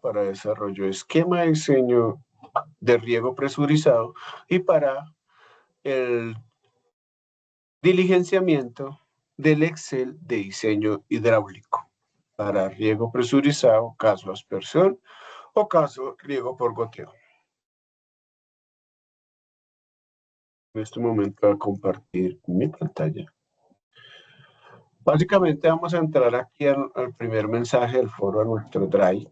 para desarrollo de esquema de diseño de riego presurizado y para el diligenciamiento del Excel de diseño hidráulico para riego presurizado, caso aspersión o caso riego por goteo. En este momento voy a compartir mi pantalla. Básicamente vamos a entrar aquí al primer mensaje del foro a nuestro Drive.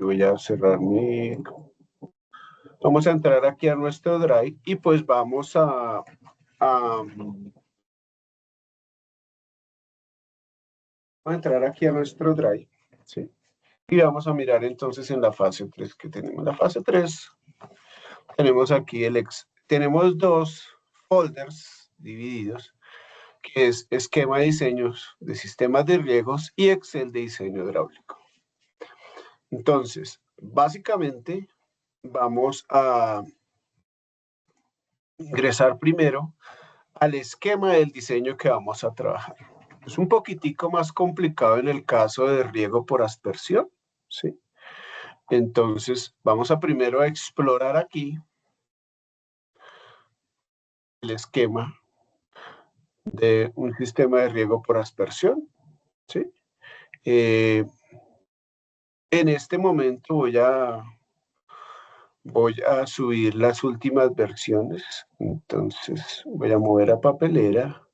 Voy a cerrar mi... Vamos a entrar aquí a nuestro Drive y pues vamos a entrar aquí a nuestro Drive, ¿sí? Y vamos a mirar entonces en la fase 3 que tenemos. La fase 3, tenemos aquí tenemos dos folders divididos, que es esquema de diseños de sistemas de riegos y Excel de diseño hidráulico. Entonces, básicamente, vamos a ingresar primero al esquema del diseño que vamos a trabajar. Es un poquitico más complicado en el caso de riego por aspersión, ¿sí? Entonces, vamos a primero a explorar aquí el esquema de un sistema de riego por aspersión, ¿sí? En este momento voy a subir las últimas versiones. Entonces, voy a mover a papelera,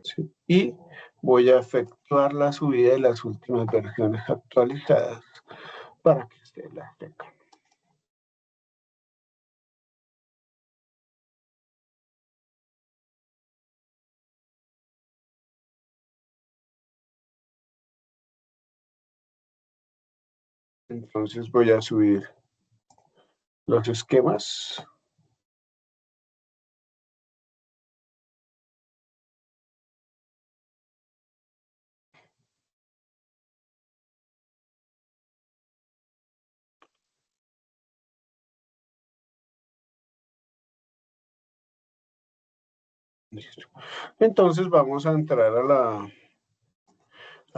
¿sí? Y voy a efectuar la subida de las últimas versiones actualizadas para que ustedes las tengan. Entonces voy a subir los esquemas. Listo. Entonces vamos a entrar a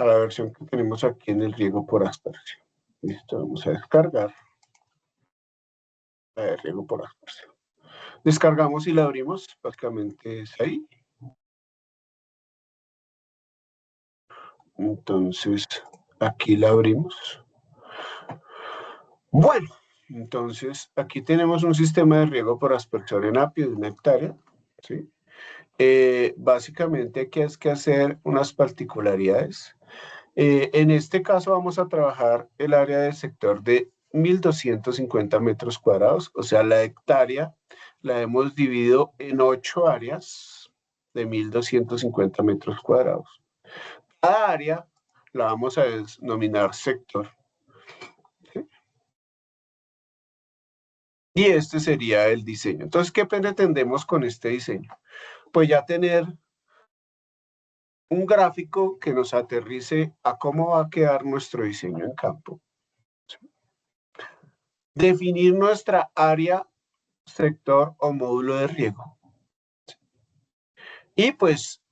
la versión que tenemos aquí en el riego por aspersión. Listo, vamos a descargar la de riego por aspersión. Descargamos y la abrimos, básicamente es ahí. Entonces, aquí la abrimos. Bueno, entonces aquí tenemos un sistema de riego por aspersión en apio de 1 hectárea, ¿sí? Básicamente aquí es que hacer unas particularidades. En este caso vamos a trabajar el área del sector de 1.250 metros cuadrados, o sea, la hectárea la hemos dividido en 8 áreas de 1.250 metros cuadrados. Cada área la vamos a denominar sector, ¿sí? Y este sería el diseño. Entonces, ¿qué pretendemos con este diseño? Pues ya tener un gráfico que nos aterrice a cómo va a quedar nuestro diseño en campo. Definir nuestra área, sector o módulo de riego. Y pues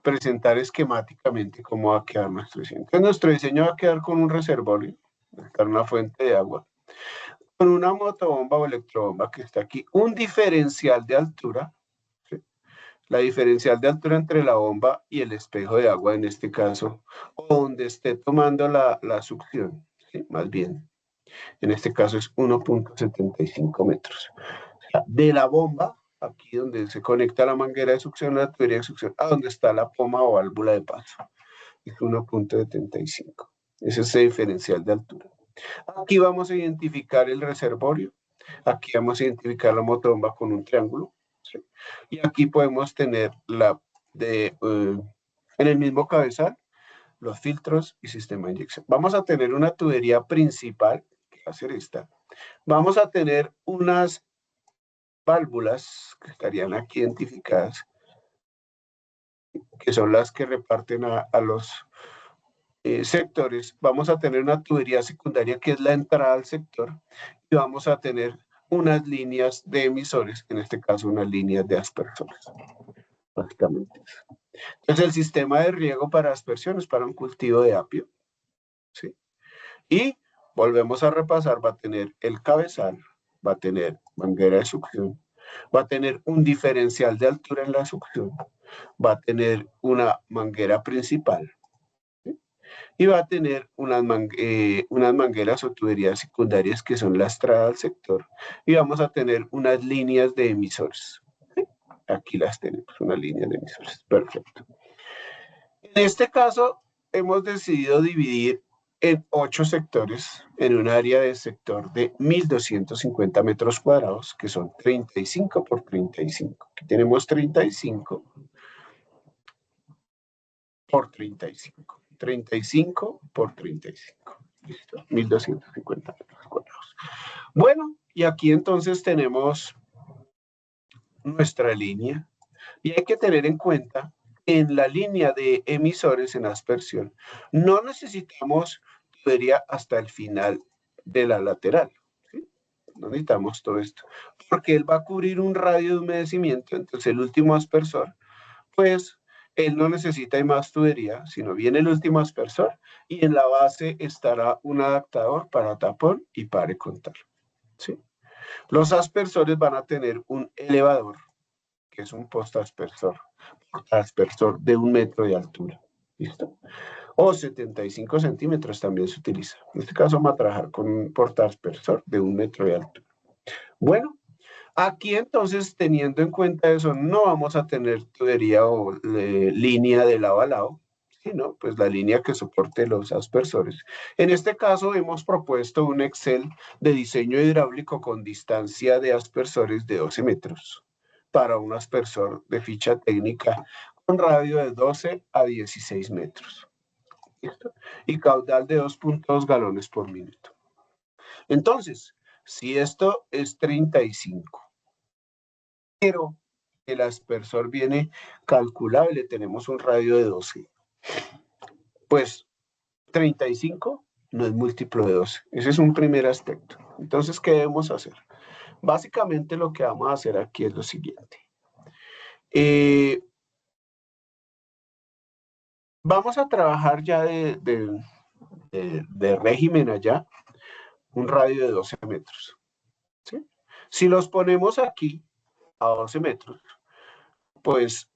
presentar esquemáticamente cómo va a quedar nuestro diseño. Entonces nuestro diseño va a quedar con un reservorio, una fuente de agua, con una motobomba o electrobomba que está aquí, un diferencial de altura, ¿sí? La diferencial de altura entre la bomba y el espejo de agua en este caso, o donde esté tomando la succión, ¿sí? Más bien, en este caso es 1.75 metros. O sea, de la bomba, aquí donde se conecta la manguera de succión, la tubería de succión, a donde está la poma o válvula de paso, es 1.75. Ese es el diferencial de altura. Aquí vamos a identificar el reservorio. Aquí vamos a identificar la motobomba con un triángulo, ¿sí? Y aquí podemos tener en el mismo cabezal los filtros y sistema de inyección. Vamos a tener una tubería principal, que va a ser esta. Vamos a tener unas válvulas que estarían aquí identificadas, que son las que reparten a los sectores. Vamos a tener una tubería secundaria que es la entrada al sector y vamos a tener unas líneas de emisores, en este caso unas líneas de aspersores. básicamente eso. Entonces el sistema de riego para aspersión es para un cultivo de apio, ¿sí? Y volvemos a repasar, va a tener el cabezal, va a tener manguera de succión, va a tener un diferencial de altura en la succión, va a tener una manguera principal, ¿sí? Y va a tener unas mangueras o tuberías secundarias que son la estrada del sector, y vamos a tener unas líneas de emisores. ¿Sí? Aquí las tenemos, unas líneas de emisores. Perfecto. En este caso, hemos decidido dividir en 8 sectores en un área de sector de 1.250 metros cuadrados, que son 35 por 35. Aquí tenemos 35 por 35. 35 por 35. Listo. 1.250 metros cuadrados. Bueno, y aquí entonces tenemos nuestra línea. Y hay que tener en cuenta, en la línea de emisores en aspersión, no necesitamos tubería hasta el final de la lateral. ¿Sí? No necesitamos todo esto, porque él va a cubrir un radio de humedecimiento, entonces el último aspersor, pues él no necesita más tubería, sino viene el último aspersor y en la base estará un adaptador para tapón y para contar. ¿Sí? Los aspersores van a tener un elevador, que es un postaspersor de 1 metro de altura. ¿Listo? O 75 centímetros también se utiliza. En este caso vamos a trabajar con un portaaspersor de 1 metro de altura. Bueno, aquí entonces, teniendo en cuenta eso, no vamos a tener tubería o línea de lado a lado, sino pues la línea que soporte los aspersores. En este caso hemos propuesto un Excel de diseño hidráulico con distancia de aspersores de 12 metros para un aspersor de ficha técnica con radio de 12 a 16 metros. ¿Listo? Y caudal de 2.2 galones por minuto. Entonces, si esto es 35, pero el aspersor viene calculable, tenemos un radio de 12, pues 35 no es múltiplo de 12. Ese es un primer aspecto. Entonces, ¿qué debemos hacer? Básicamente lo que vamos a hacer aquí es lo siguiente. Vamos a trabajar ya de régimen allá, un radio de 12 metros. ¿Sí? Si los ponemos aquí a 12 metros, pues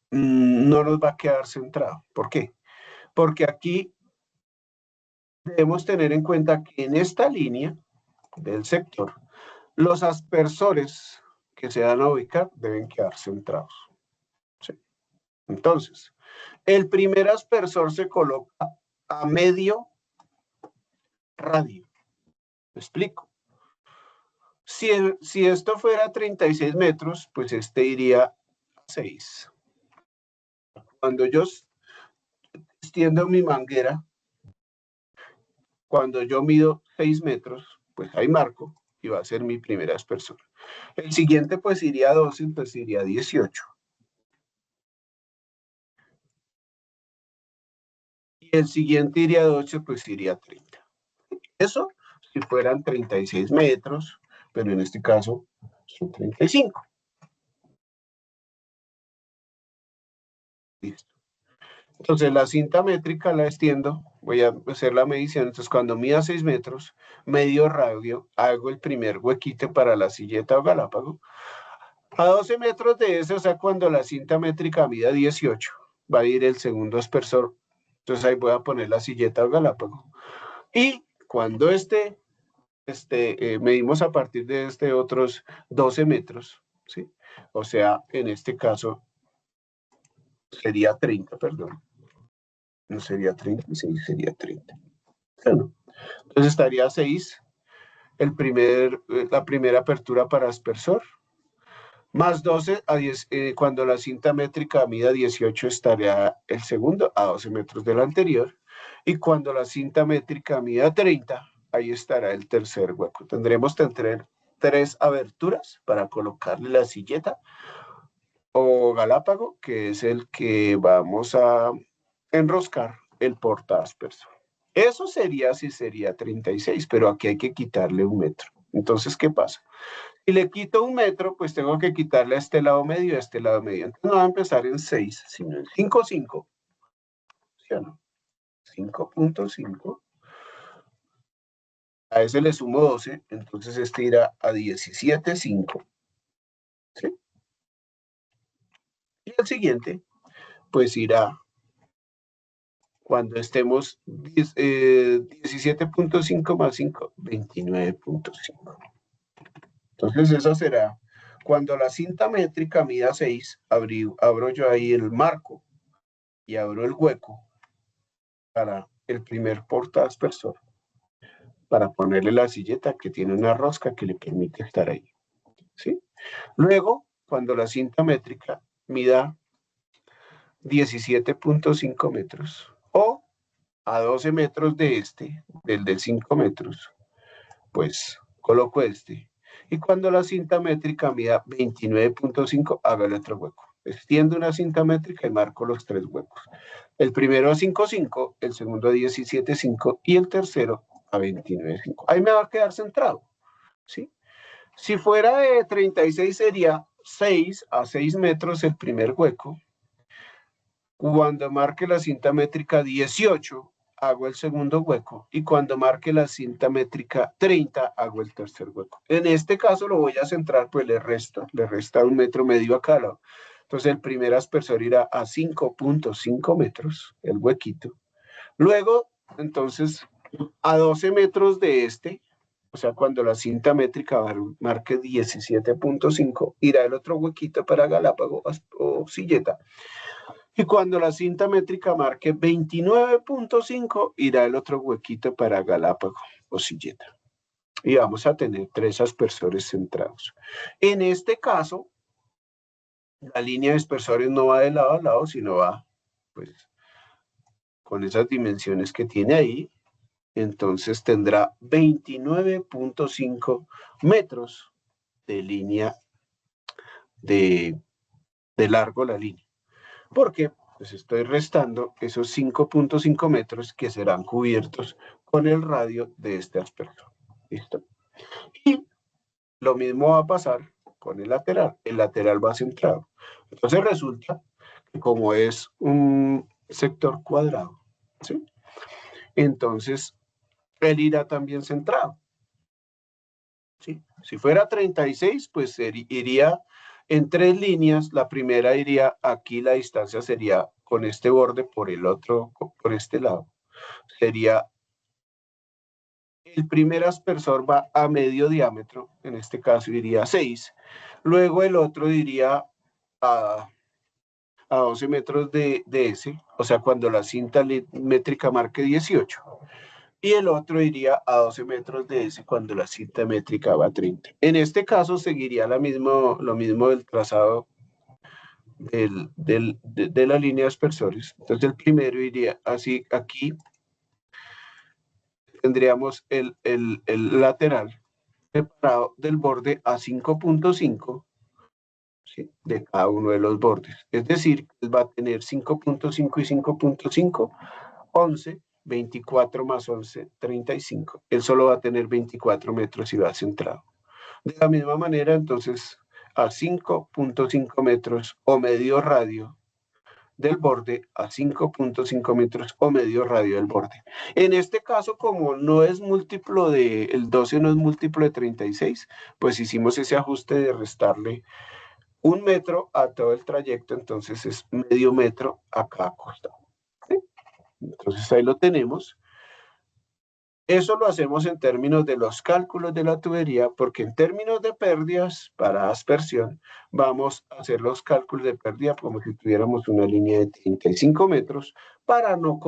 no nos va a quedar centrado. ¿Por qué? Porque aquí debemos tener en cuenta que en esta línea del sector, los aspersores que se van a ubicar deben quedar centrados. ¿Sí? Entonces, el primer aspersor se coloca a medio radio. ¿Me explico? Si esto fuera 36 metros, pues este iría a 6. Cuando yo extiendo mi manguera, cuando yo mido 6 metros, pues ahí marco y va a ser mi primera aspersor. El siguiente pues iría a 12, pues iría a 18. Y el siguiente iría a 8, pues iría a 30. Eso si fueran 36 metros, pero en este caso son 35. Listo. Entonces la cinta métrica la extiendo, voy a hacer la medición, entonces cuando mida 6 metros, medio radio, hago el primer huequite para la silleta o galápago. A 12 metros de ese, o sea, cuando la cinta métrica mida 18, va a ir el segundo aspersor, entonces ahí voy a poner la silleta o galápago. Y cuando medimos a partir de otros 12 metros, ¿sí? O sea, en este caso sería 30, perdón. No sería 36, sería 30. Bueno, entonces estaría 6, la primera apertura para aspersor, más 12 a 10, cuando la cinta métrica mida 18 estaría el segundo a 12 metros del anterior, y cuando la cinta métrica mida 30, ahí estará el tercer hueco. Tendremos que tener 3 aberturas para colocarle la silleta o galápago, que es el que vamos a enroscar el portaaspersor. Eso sería si sería 36, pero aquí hay que quitarle 1 metro. Entonces, ¿qué pasa? Si le quito 1 metro, pues tengo que quitarle a este lado medio y a este lado medio. Entonces no va a empezar en 6, sino en 5,5. ¿Sí o no? 5,5. A ese le sumo 12, entonces este irá a 17,5. ¿Sí? Y el siguiente, pues irá cuando estemos 17,5 más 5, 29,5. Entonces eso será cuando la cinta métrica mida 6, abro yo ahí el marco y abro el hueco para el primer portaaspersor, para ponerle la silleta que tiene una rosca que le permite estar ahí. ¿Sí? Luego, cuando la cinta métrica mida 17,5 metros o a 12 metros de del de 5 metros, pues coloco este. Y cuando la cinta métrica mida 29,5, hago el otro hueco. Extiendo una cinta métrica y marco los 3 huecos. El primero a 5,5, el segundo a 17,5 y el tercero a 29,5. Ahí me va a quedar centrado, ¿sí? Si fuera de 36 sería 6 a 6 metros el primer hueco. Cuando marque la cinta métrica 18, hago el segundo hueco. Y cuando marque la cinta métrica 30, hago el tercer hueco. En este caso lo voy a centrar, pues le resta 1,5 metros a cada lado. Entonces el primer aspersor irá a 5,5 metros, el huequito. Luego, entonces, a 12 metros de o sea, cuando la cinta métrica marque 17,5, irá el otro huequito para Galápago o silleta. Y cuando la cinta métrica marque 29,5, irá el otro huequito para Galápago o silleta. Y vamos a tener 3 aspersores centrados. En este caso, la línea de aspersores no va de lado a lado, sino va, pues, con esas dimensiones que tiene ahí. Entonces tendrá 29,5 metros de línea de largo la línea. ¿Por qué? Pues estoy restando esos 5,5 metros que serán cubiertos con el radio de este aspersor. ¿Listo? Y lo mismo va a pasar con el lateral. El lateral va centrado. Entonces resulta que como es un sector cuadrado, ¿sí? Entonces él irá también centrado. ¿Sí? Si fuera 36, pues iría en 3 líneas. La primera iría aquí, la distancia sería con este borde por el otro, por este lado. Sería, el primer aspersor va a medio diámetro, en este caso iría a 6. Luego el otro iría a 12 metros de ese, o sea, cuando la cinta métrica marque 18. Y el otro iría a 12 metros de ese cuando la cinta métrica va a 30. En este caso seguiría lo mismo del trazado de la línea de aspersores. Entonces el primero iría así, aquí tendríamos el lateral separado del borde a 5,5, ¿sí? De cada uno de los bordes. Es decir, va a tener 5,5 y 5,5, 11, 24 más 11, 35. Él solo va a tener 24 metros y va centrado. De la misma manera, entonces, a 5,5 metros o medio radio del borde, a 5,5 metros o medio radio del borde. En este caso, como no es múltiplo el 12 no es múltiplo de 36, pues hicimos ese ajuste de restarle 1 metro a todo el trayecto, entonces es medio metro a cada costado. ¿Sí? Entonces ahí lo tenemos. Eso lo hacemos en términos de los cálculos de la tubería, porque en términos de pérdidas para aspersión, vamos a hacer los cálculos de pérdida como si tuviéramos una línea de 35 metros para no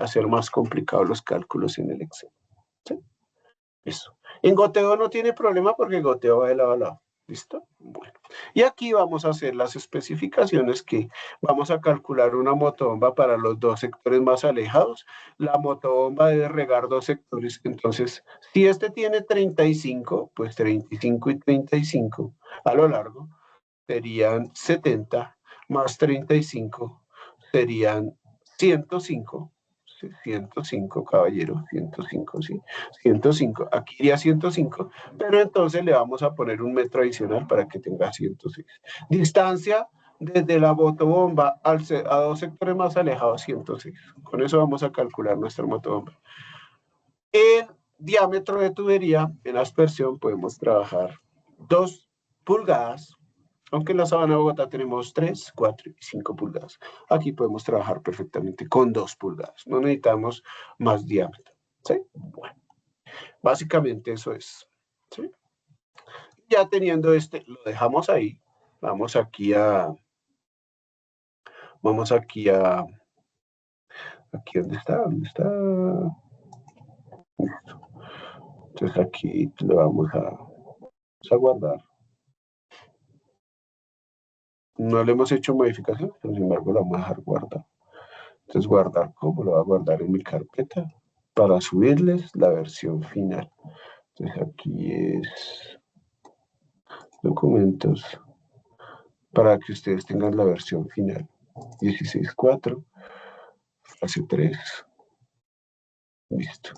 hacer más complicados los cálculos en el Excel. ¿Sí? Eso. En goteo no tiene problema porque goteo va de lado a lado. ¿Listo? Bueno. Y aquí vamos a hacer las especificaciones que vamos a calcular una motobomba para los 2 sectores más alejados. La motobomba debe regar 2 sectores. Entonces, si este tiene 35, pues 35 y 35 a lo largo serían 70 más 35 serían 105. 105, caballero, 105, sí, 105, aquí iría 105, pero entonces le vamos a poner un metro adicional para que tenga 106. Distancia desde la motobomba a dos sectores más alejados, 106. Con eso vamos a calcular nuestra motobomba. En diámetro de tubería, en aspersión, podemos trabajar 2 pulgadas, aunque en la Sabana de Bogotá tenemos 3, 4 y 5 pulgadas. Aquí podemos trabajar perfectamente con 2 pulgadas. No necesitamos más diámetro. ¿Sí? Bueno, básicamente eso es. ¿Sí? Ya teniendo lo dejamos ahí. Vamos aquí a... Aquí, ¿dónde está? ¿Dónde está? Listo. Entonces aquí lo vamos a guardar. No le hemos hecho modificaciones, pero sin embargo lo vamos a dejar guardar. Entonces, guardar como lo voy a guardar en mi carpeta para subirles la versión final. Entonces, aquí es documentos para que ustedes tengan la versión final. 16.4, fase 3. Listo.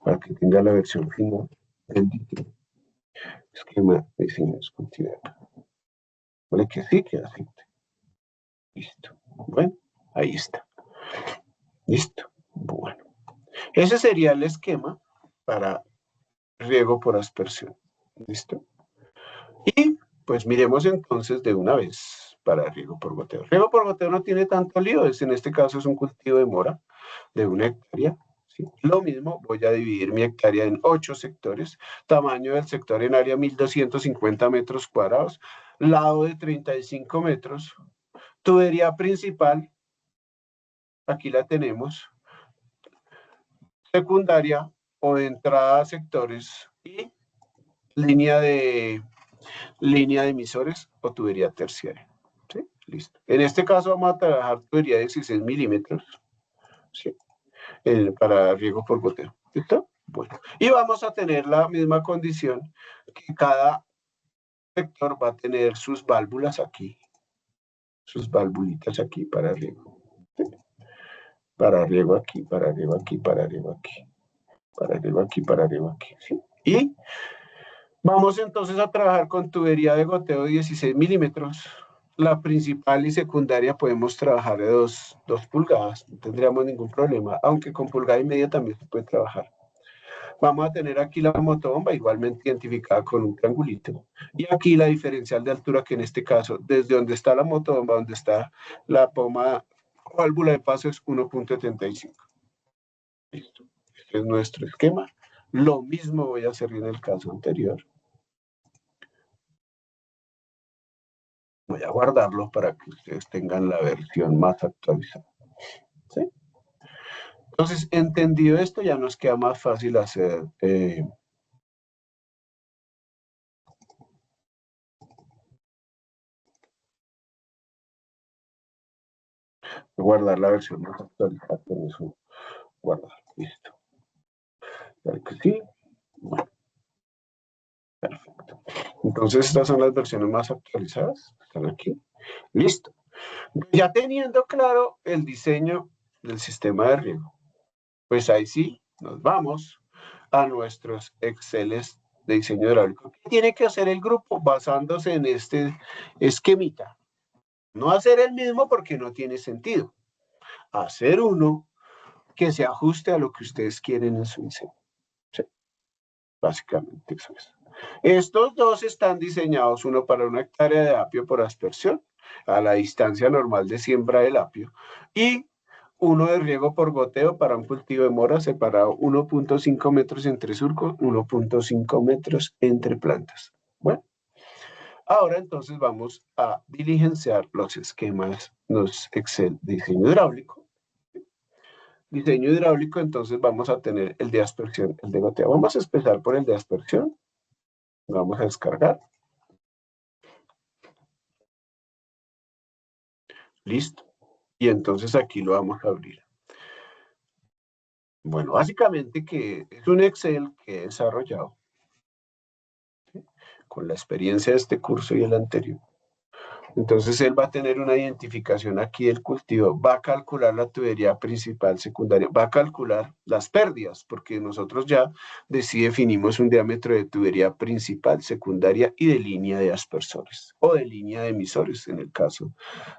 Para que tenga la versión final del título. Esquema de diseño discontinuo. Vale, que sí, que acepte. Listo. Bueno, ahí está. Listo. Bueno. Ese sería el esquema para riego por aspersión. ¿Listo? Y pues miremos entonces de una vez para riego por goteo. Riego por goteo no tiene tanto lío, en este caso es un cultivo de mora de 1 hectárea. ¿Sí? Lo mismo, voy a dividir mi hectárea en 8 sectores, tamaño del sector en área 1250 metros cuadrados, lado de 35 metros, tubería principal, aquí la tenemos, secundaria o de entrada a sectores y línea de emisores o tubería terciaria. ¿Sí? Listo. En este caso vamos a trabajar tubería de 16 milímetros, ¿sí? Para riego por goteo. ¿Listo? Bueno. Y vamos a tener la misma condición que cada sector va a tener sus válvulas aquí, sus valvulitas aquí para riego. ¿Sí? Para riego aquí, para riego aquí, para riego aquí. Para riego aquí, para riego aquí. ¿Sí? Y vamos entonces a trabajar con tubería de goteo de 16 milímetros. La principal y secundaria podemos trabajar de 2 pulgadas, no tendríamos ningún problema, aunque con pulgada y media también se puede trabajar. Vamos a tener aquí la motobomba igualmente identificada con un triangulito. Y aquí la diferencial de altura, que en este caso, desde donde está la motobomba, donde está la pomada o válvula de paso, es 1.75. Listo. Este es nuestro esquema. Lo mismo voy a hacer en el caso anterior. Voy a guardarlo para que ustedes tengan la versión más actualizada. ¿Sí? Entonces, entendido esto, ya nos queda más fácil hacer guardar la versión más actualizada. Con eso, guardar. Listo. Claro que sí. Bueno, perfecto. Entonces, estas son las versiones más actualizadas. Están aquí. Listo. Ya teniendo claro el diseño del sistema de riego, pues ahí sí, nos vamos a nuestros Exceles de diseño hidráulico. ¿Qué tiene que hacer el grupo basándose en este esquemita? No hacer el mismo porque no tiene sentido. Hacer uno que se ajuste a lo que ustedes quieren en su diseño. Sí, básicamente eso es. Estos dos están diseñados, uno para 1 hectárea de apio por aspersión, a la distancia normal de siembra del apio, y uno de riego por goteo para un cultivo de mora separado 1.5 metros entre surcos, 1.5 metros entre plantas. Bueno, ahora entonces vamos a diligenciar los esquemas, los Excel de diseño hidráulico. Diseño hidráulico, entonces vamos a tener el de aspersión, el de goteo. Vamos a empezar por el de aspersión. Vamos a descargar. Listo. Y entonces aquí lo vamos a abrir. Bueno, básicamente que es un Excel que he desarrollado, ¿sí?, con la experiencia de este curso y el anterior, Entonces él va a tener una identificación aquí del cultivo, va a calcular la tubería principal, secundaria, va a calcular las pérdidas, porque nosotros ya sí definimos un diámetro de tubería principal, secundaria y de línea de aspersores, o de línea de emisores, en el caso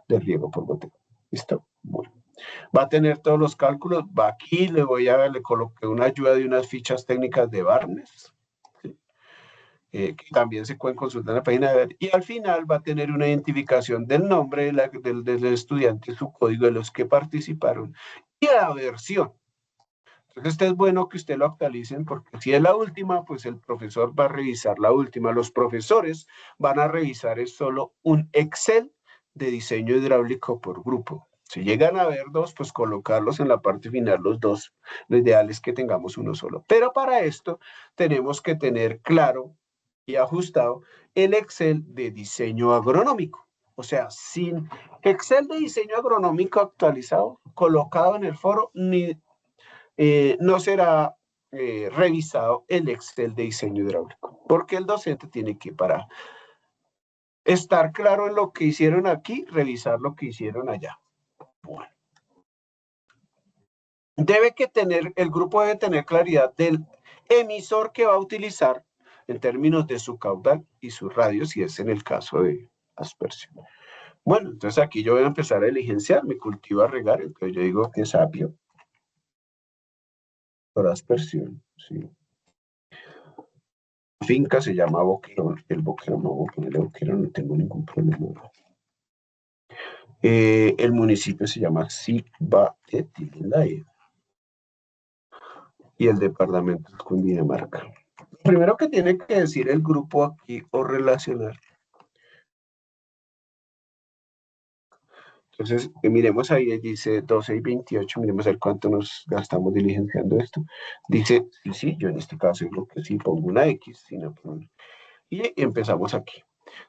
de riego por goteo. ¿Listo? Bueno. Va a tener todos los cálculos, va aquí, le coloqué una ayuda de unas fichas técnicas de Barnes, ¿sí? Que también se pueden consultar en la página web, y al final va a tener una identificación del nombre del estudiante, su código de los que participaron, y la versión. Entonces, es bueno que usted lo actualicen, porque si es la última, pues el profesor va a revisar la última. Los profesores van a revisar es solo un Excel de diseño hidráulico por grupo. Si llegan a ver dos, pues colocarlos en la parte final los dos. Lo ideal es que tengamos uno solo. Pero para esto tenemos que tener claro y ajustado el Excel de diseño agronómico. O sea, sin Excel de diseño agronómico actualizado, colocado en el foro, no será revisado el Excel de diseño hidráulico, porque el docente tiene que, para estar claro en lo que hicieron aquí, revisar lo que hicieron allá. Bueno. El grupo debe tener claridad del emisor que va a utilizar en términos de su caudal y su radio, si es en el caso de aspersión. Bueno, entonces aquí yo voy a empezar a diligenciar mi cultivo a regar, entonces yo digo que es apio por aspersión, ¿sí? Finca se llama Boquerón, el Boquerón, no voy a ponerle Boquerón, no tengo ningún problema. El municipio se llama Cibatetitlae y el departamento es Cundinamarca. Primero que tiene que decir el grupo aquí o relacionar. Entonces, miremos ahí, dice 12 y 28, miremos a ver cuánto nos gastamos diligenciando esto. Dice, sí, yo en este caso digo que sí, pongo una X, sino y empezamos aquí.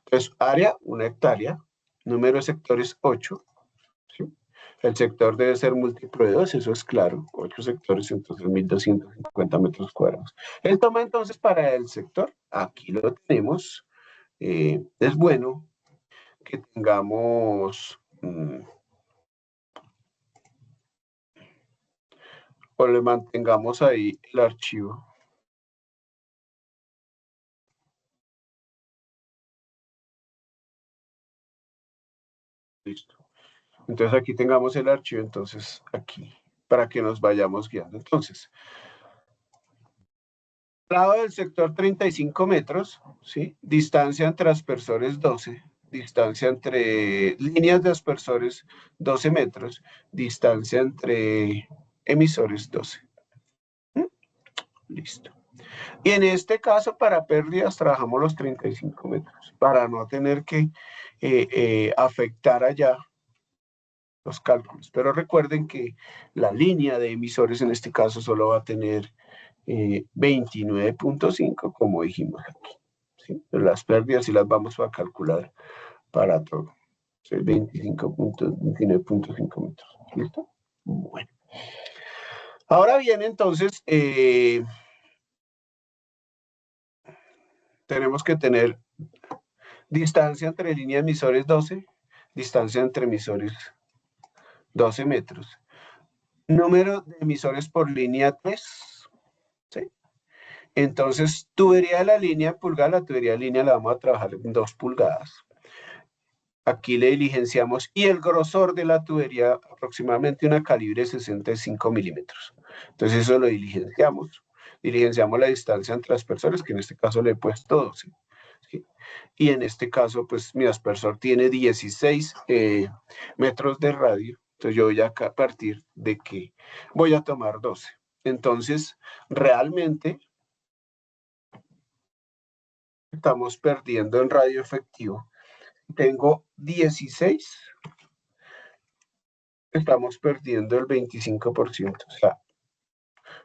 Entonces, área, 1 hectárea, número de sectores 8, ¿sí? El sector debe ser múltiplo de 2, eso es claro, 8 sectores, entonces 1250 metros cuadrados. El toma entonces para el sector, aquí lo tenemos, es bueno que tengamos, o le mantengamos ahí el archivo. Listo. Entonces aquí tengamos el archivo, entonces aquí, para que nos vayamos guiando. Entonces, lado del sector 35 metros, ¿sí? Distancia entre aspersores 12, distancia entre líneas de aspersores 12 metros, distancia entre emisores 12. ¿Mm? Listo. Y en este caso, para pérdidas, trabajamos los 35 metros, para no tener que afectar allá los cálculos. Pero recuerden que la línea de emisores en este caso solo va a tener 29.5, como dijimos aquí. ¿Sí? Pero las pérdidas sí las vamos a calcular para todo. 29.5 metros. ¿Listo? Bueno. Ahora bien, entonces, tenemos que tener distancia entre líneas emisores 12, distancia entre emisores 12 metros. Número de emisores por línea 3. ¿Sí? Entonces, tubería de la línea pulgada, la tubería de línea la vamos a trabajar en 2 pulgadas. Aquí le diligenciamos y el grosor de la tubería aproximadamente una calibre 65 milímetros. Entonces eso lo diligenciamos. Diligenciamos la distancia entre aspersores, que en este caso le he puesto 12. ¿Sí? Y en este caso, pues mi aspersor tiene 16 metros de radio. Entonces yo voy a partir de que voy a tomar 12. Entonces, realmente estamos perdiendo en radio efectivo. Tengo 16, estamos perdiendo el 25%. O sea,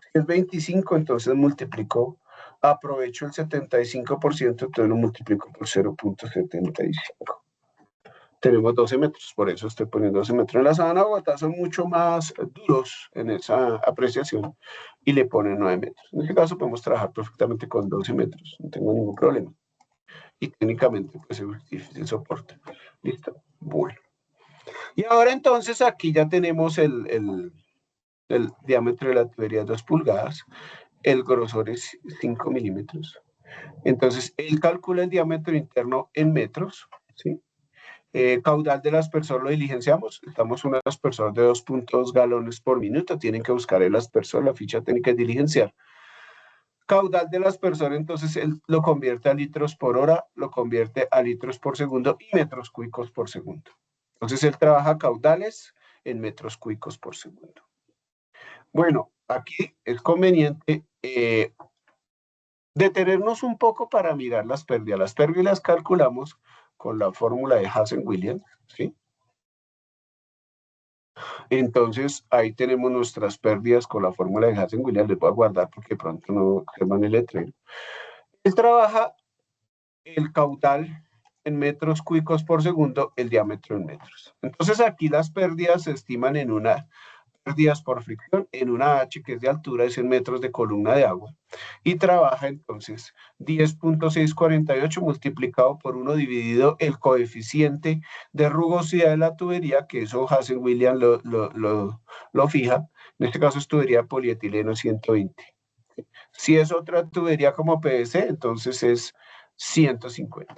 si es 25, entonces multiplico, aprovecho el 75%, entonces lo multiplico por 0.75. Tenemos 12 metros, por eso estoy poniendo 12 metros. En la sabana de Bogotá son mucho más duros en esa apreciación y le ponen 9 metros. En este caso podemos trabajar perfectamente con 12 metros, no tengo ningún problema. Y técnicamente pues es difícil soporte. ¿Listo? Bueno. Y ahora entonces aquí ya tenemos el diámetro de la tubería 2 pulgadas, el grosor es 5 milímetros. Entonces, él calcula el diámetro interno en metros, ¿sí? Caudal del aspersor lo diligenciamos, estamos un aspersor de 2.2 galones por minuto, tienen que buscar el aspersor, la ficha técnica es diligenciar. Caudal del aspersor, entonces él lo convierte a litros por hora, lo convierte a litros por segundo y metros cúbicos por segundo. Entonces él trabaja caudales en metros cúbicos por segundo. Bueno, aquí es conveniente detenernos un poco para mirar las pérdidas. Las pérdidas las calculamos con la fórmula de Hazen-Williams, ¿sí? Entonces, ahí tenemos nuestras pérdidas con la fórmula de Hazen-Williams. Les voy a guardar porque pronto no queman el letrero. Él trabaja el caudal en metros cúbicos por segundo, el diámetro en metros. Entonces, aquí las pérdidas se estiman en una pérdidas por fricción en una H que es de altura, es en metros de columna de agua, y trabaja entonces 10.648 multiplicado por 1 dividido el coeficiente de rugosidad de la tubería, que eso Hazen-Williams lo fija, en este caso es tubería polietileno 120. Si es otra tubería como PVC, entonces es 150.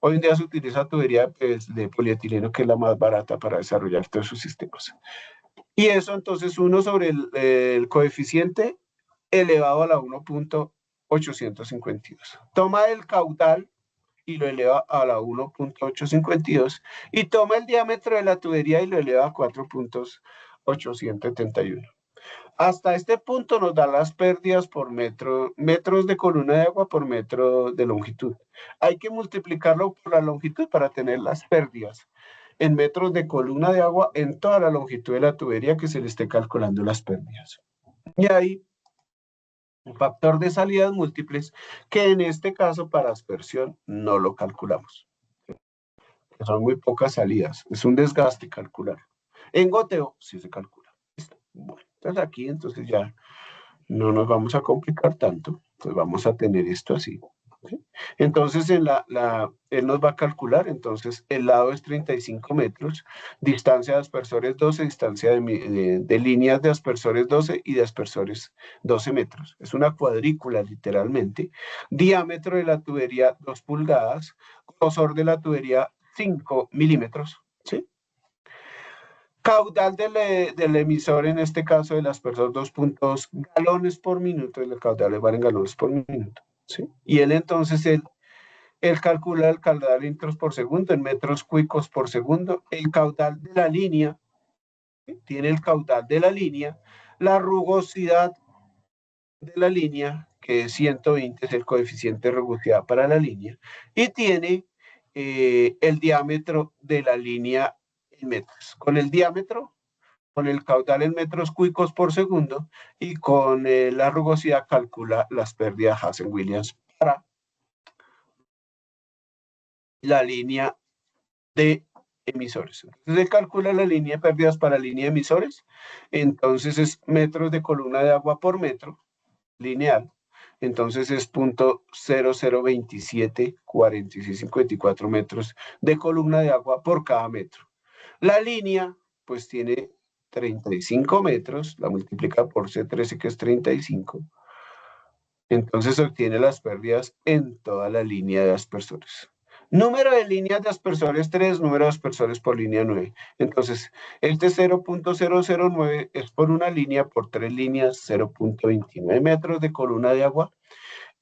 Hoy en día se utiliza tubería de polietileno, que es la más barata para desarrollar todos sus sistemas. Y eso entonces 1 sobre el coeficiente elevado a la 1.852. Toma el caudal y lo eleva a la 1.852 y toma el diámetro de la tubería y lo eleva a 4.871. Hasta este punto nos da las pérdidas por metro, metros de columna de agua por metro de longitud. Hay que multiplicarlo por la longitud para tener las pérdidas en metros de columna de agua en toda la longitud de la tubería que se le esté calculando las pérdidas. Y ahí un factor de salidas múltiples que en este caso para aspersión no lo calculamos. Son muy pocas salidas, es un desgaste calcular. En goteo sí se calcula. Bueno, entonces aquí entonces ya no nos vamos a complicar tanto, pues vamos a tener esto así. ¿Sí? Entonces, él nos va a calcular, entonces el lado es 35 metros, distancia de aspersores 12, distancia de líneas de aspersores 12 y de aspersores 12 metros. Es una cuadrícula literalmente. Diámetro de la tubería 2 pulgadas, grosor de la tubería 5 milímetros. ¿Sí? Caudal del emisor, en este caso de las personas 2.2 galones por minuto, el caudal va en galones por minuto. ¿Sí? Y él entonces, él calcula el caudal en litros por segundo, en metros cúbicos por segundo, el caudal de la línea, ¿sí? Tiene el caudal de la línea, la rugosidad de la línea, que es 120, es el coeficiente de rugosidad para la línea, y tiene el diámetro de la línea en metros. Con el diámetro, con el caudal en metros cúbicos por segundo y con la rugosidad calcula las pérdidas Hazen-Williams para la línea de emisores. Entonces él calcula la línea de pérdidas para la línea de emisores, entonces es metros de columna de agua por metro lineal, entonces es 0.00274654 metros de columna de agua por cada metro. La línea pues tiene 35 metros, la multiplica por C13 que es 35, entonces obtiene las pérdidas en toda la línea de aspersores. Número de líneas de aspersores 3, número de aspersores por línea 9. Entonces, este 0.009 es por una línea, por 3 líneas, 0.29 metros de columna de agua.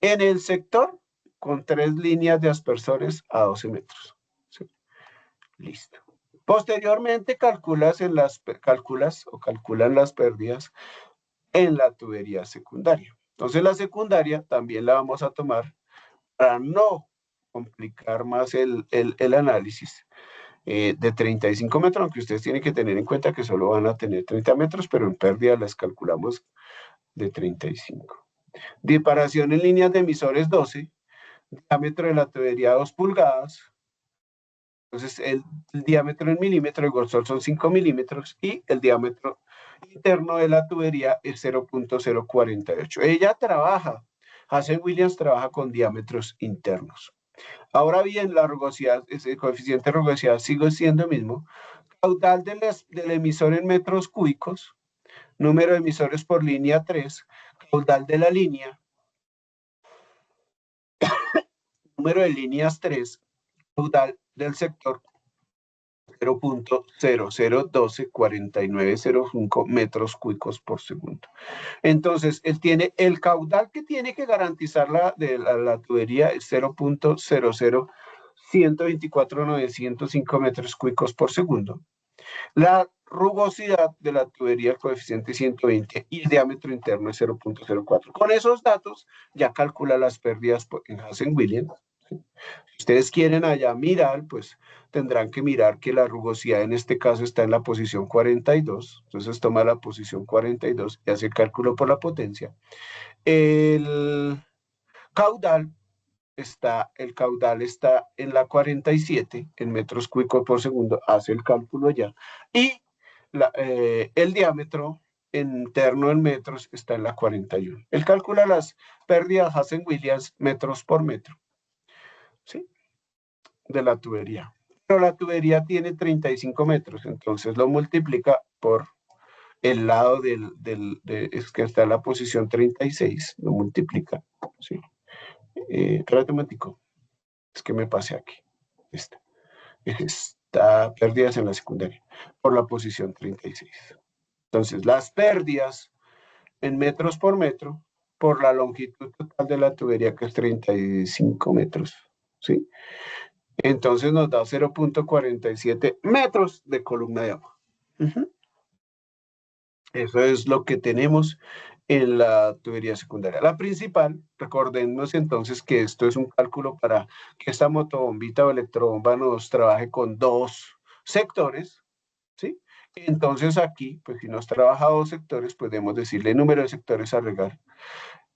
En el sector, con 3 líneas de aspersores a 12 metros. ¿Sí? Listo. Posteriormente, calculan las pérdidas en la tubería secundaria. Entonces, la secundaria también la vamos a tomar para no complicar más el análisis de 35 metros, aunque ustedes tienen que tener en cuenta que solo van a tener 30 metros, pero en pérdida las calculamos de 35. Diparación en líneas de emisores 12, diámetro de la tubería 2 pulgadas, entonces el diámetro en milímetro, el grosor son 5 milímetros y el diámetro interno de la tubería es 0.048. Ella trabaja, Hazen-Williams trabaja con diámetros internos. Ahora bien, la rugosidad, ese coeficiente de rugosidad sigue siendo el mismo. Caudal del emisor en metros cúbicos, número de emisores por línea 3, caudal de la línea, número de líneas 3, caudal del sector 0.00124905 metros cúbicos por segundo. Entonces, él tiene el caudal que tiene que garantizar la tubería es 0.00124905 metros cúbicos por segundo. La rugosidad de la tubería, el coeficiente 120 y el diámetro interno es 0.04. Con esos datos ya calcula las pérdidas en Hazen-Williams. Si ustedes quieren allá mirar, pues tendrán que mirar que la rugosidad en este caso está en la posición 42. Entonces toma la posición 42 y hace el cálculo por la potencia. El caudal está en la 47 en metros cúbicos por segundo, hace el cálculo ya. Y el diámetro interno en metros está en la 41. Él calcula las pérdidas Hazen-Williams metros por metro, ¿sí? De la tubería. Pero la tubería tiene 35 metros, entonces lo multiplica por el lado es que está en la posición 36, lo multiplica, ¿sí? Espérate un momentico, es que me pasé aquí. Está pérdidas en la secundaria por la posición 36. Entonces, las pérdidas en metros por metro por la longitud total de la tubería, que es 35 metros, ¿sí? Entonces nos da 0.47 metros de columna de agua. Eso es lo que tenemos en la tubería secundaria. La principal, recordemos entonces que esto es un cálculo para que esta motobombita o electrobomba nos trabaje con dos sectores, ¿sí? Entonces aquí, pues si nos trabaja dos sectores, podemos decirle número de sectores a regar.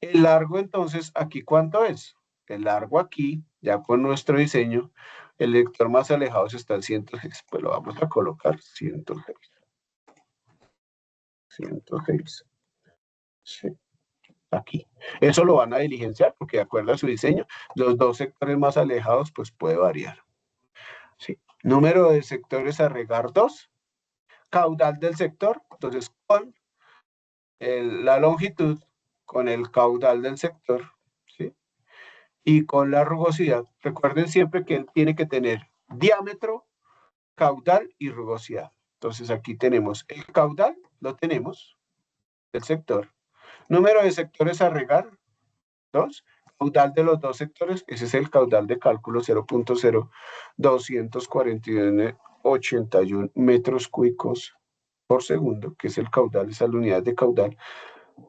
El largo entonces, aquí ¿cuánto es? El largo aquí, ya con nuestro diseño, el lector más alejado está en 106, pues lo vamos a colocar 106. 106. Sí, aquí. Eso lo van a diligenciar porque de acuerdo a su diseño, los dos sectores más alejados pues puede variar. Sí. Número de sectores a regar 2. Caudal del sector, entonces con la longitud, con el caudal del sector, ¿sí? Y con la rugosidad. Recuerden siempre que él tiene que tener diámetro, caudal y rugosidad. Entonces aquí tenemos el caudal, lo tenemos, del sector. Número de sectores a regar, 2. Caudal de los dos sectores, ese es el caudal de cálculo 0.024181 metros cúbicos por segundo, que es el caudal, esa es la unidad de caudal.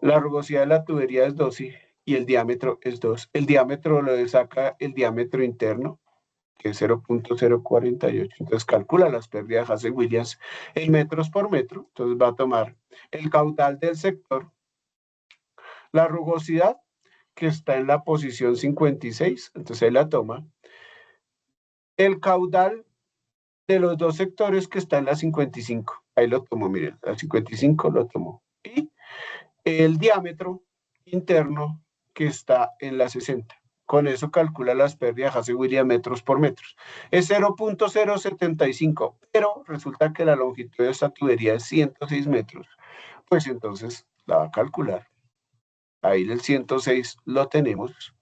La rugosidad de la tubería es 12 y el diámetro es 2. El diámetro lo saca el diámetro interno, que es 0.048. Entonces calcula las pérdidas Hazen-Williams en metros por metro. Entonces va a tomar el caudal del sector, la rugosidad, que está en la posición 56, entonces él la toma. El caudal de los dos sectores que está en la 55, ahí lo tomo, miren, la 55 lo tomo. Y el diámetro interno que está en la 60. Con eso calcula las pérdidas Hazen-Williams metros por metros. Es 0.075, pero resulta que la longitud de esta tubería es 106 metros. Pues entonces la va a calcular. Ahí el 106 lo tenemos.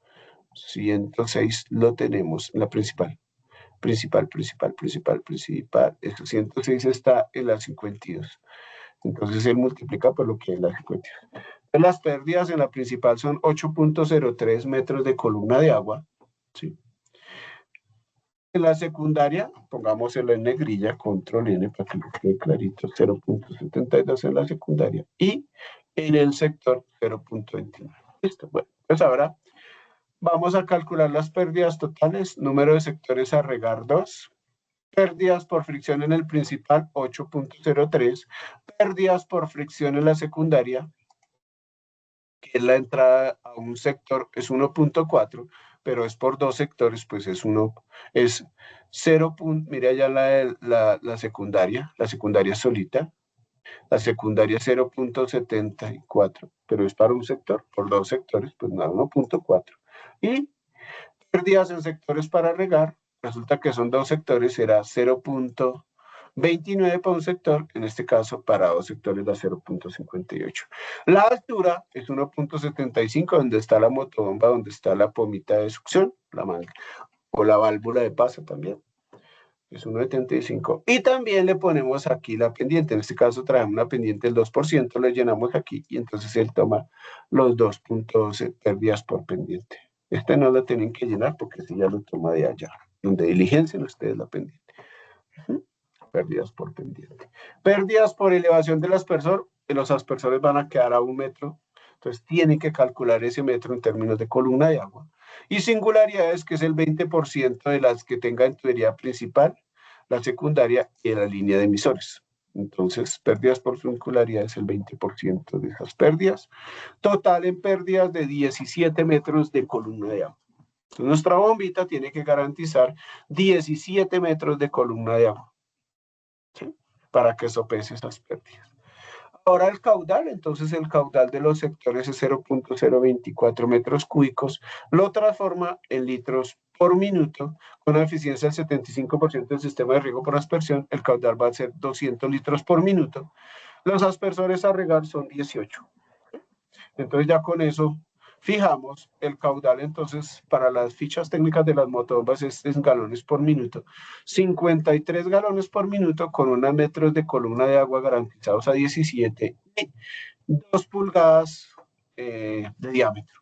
106 lo tenemos en la principal. Principal. El 106 está en la 52. Entonces él multiplica por lo que es la 52. Las pérdidas en la principal son 8.03 metros de columna de agua. ¿Sí? En la secundaria, pongámoselo en negrilla, control N para que nos quede clarito, 0.72 en la secundaria. Y en el sector 0.29. Listo. Bueno, pues ahora vamos a calcular las pérdidas totales. Número de sectores a regar 2. Pérdidas por fricción en el principal 8.03. Pérdidas por fricción en la secundaria, que es la entrada a un sector, es 1.4, pero es por dos sectores, pues es 0. Mira ya la secundaria solita. La secundaria es 0.74, pero es para un sector, por dos sectores, pues nada, 1.4. Y Pérdidas en sectores para regar, resulta que son 2 sectores, será 0.29 para un sector, en este caso para 2 sectores da 0.58. La altura es 1.75, donde está la motobomba, donde está la pomita de succión, o la válvula de paso también. Es 1.75. Y también le ponemos aquí la pendiente. En este caso traemos una pendiente del 2%, le llenamos aquí y entonces él toma los 2.12 pérdidas por pendiente. Este no lo tienen que llenar porque si ya lo toma de allá, donde diligencien ustedes la pendiente. Pérdidas por pendiente. Pérdidas por elevación del aspersor. Los aspersores van a quedar a 1 metro. Entonces tienen que calcular ese metro en términos de columna de agua. Y singularidades, que es el 20% de las que tenga en tubería principal, la secundaria y la línea de emisores. Entonces, pérdidas por singularidad es el 20% de esas pérdidas. Total en pérdidas de 17 metros de columna de agua. Entonces, nuestra bombita tiene que garantizar 17 metros de columna de agua, ¿sí? Para que sopese esas pérdidas. Ahora el caudal, entonces el caudal de los sectores es 0.024 metros cúbicos, lo transforma en litros por minuto, con una eficiencia del 75% del sistema de riego por aspersión, el caudal va a ser 200 litros por minuto, los aspersores a regar son 18. Entonces ya con eso fijamos el caudal, entonces para las fichas técnicas de las motobombas es en galones por minuto, 53 galones por minuto con unos metros de columna de agua garantizados a 17 y 2 pulgadas de diámetro.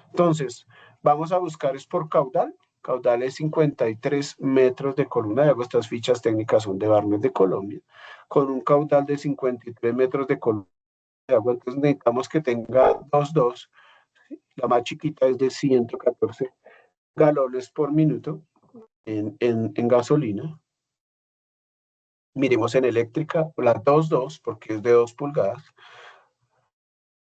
Entonces, vamos a buscar es por caudal. Caudal es 53 metros de columna de agua. Estas fichas técnicas son de Barnes de Colombia, con un caudal de 53 metros de columna de agua. Entonces necesitamos que tenga 2.2. La más chiquita es de 114 galones por minuto en gasolina. Miremos en eléctrica, la 2.2, porque es de 2 pulgadas.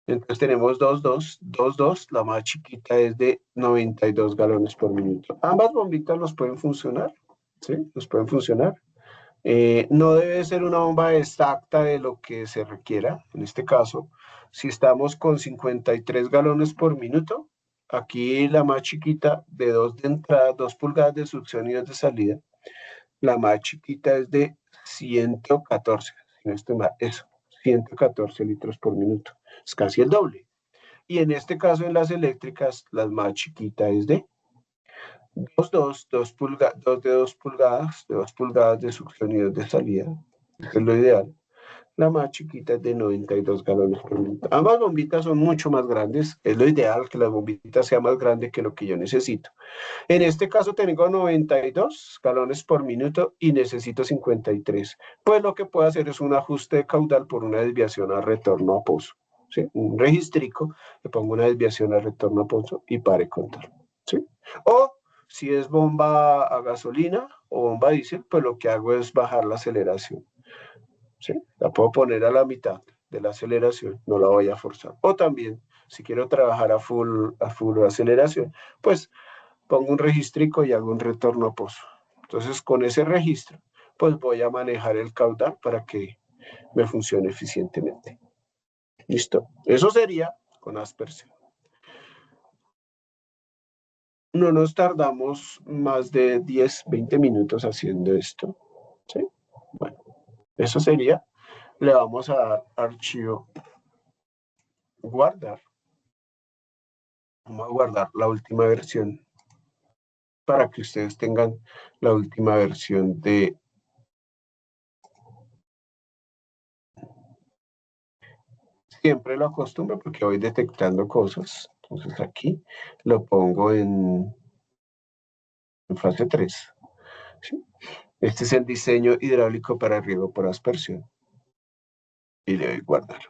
Entonces tenemos 2.2, la más chiquita es de 92 galones por minuto. Ambas bombitas nos pueden funcionar, ¿sí? Nos pueden funcionar. No debe ser una bomba exacta de lo que se requiera. En este caso, si estamos con 53 galones por minuto, aquí la más chiquita de 2 de entrada, 2 pulgadas de succión y 2 de salida, la más chiquita es de 114, si no estoy mal, eso, 114 litros por minuto. Es casi el doble. Y en este caso, en las eléctricas, la más chiquita es de 2 de 2 pulgadas de succión y 2 de salida. Eso es lo ideal. La más chiquita es de 92 galones por minuto. Ambas bombitas son mucho más grandes. Es lo ideal que la bombita sea más grande que lo que yo necesito. En este caso tengo 92 galones por minuto y necesito 53. Pues lo que puedo hacer es un ajuste de caudal por una desviación a retorno a pozo. ¿Sí? Un registrico, le pongo una desviación a retorno a pozo y pare contar. ¿Sí? O si es bomba a gasolina o bomba a diésel, pues lo que hago es bajar la aceleración. ¿Sí? La puedo poner a la mitad de la aceleración, no la voy a forzar. O también, si quiero trabajar a full aceleración, pues pongo un registrico y hago un retorno a pozo. Entonces, con ese registro, pues voy a manejar el caudal para que me funcione eficientemente. ¿Listo? Eso sería con aspersión. No nos tardamos más de 10, 20 minutos haciendo esto. ¿Sí? Bueno, eso sería. Le vamos a dar archivo guardar. Vamos a guardar la última versión para que ustedes tengan la última versión de... Siempre lo acostumbro porque voy detectando cosas. Entonces aquí lo pongo en fase 3. ¿Sí? Este es el diseño hidráulico para riego por aspersión. Y le doy guardar.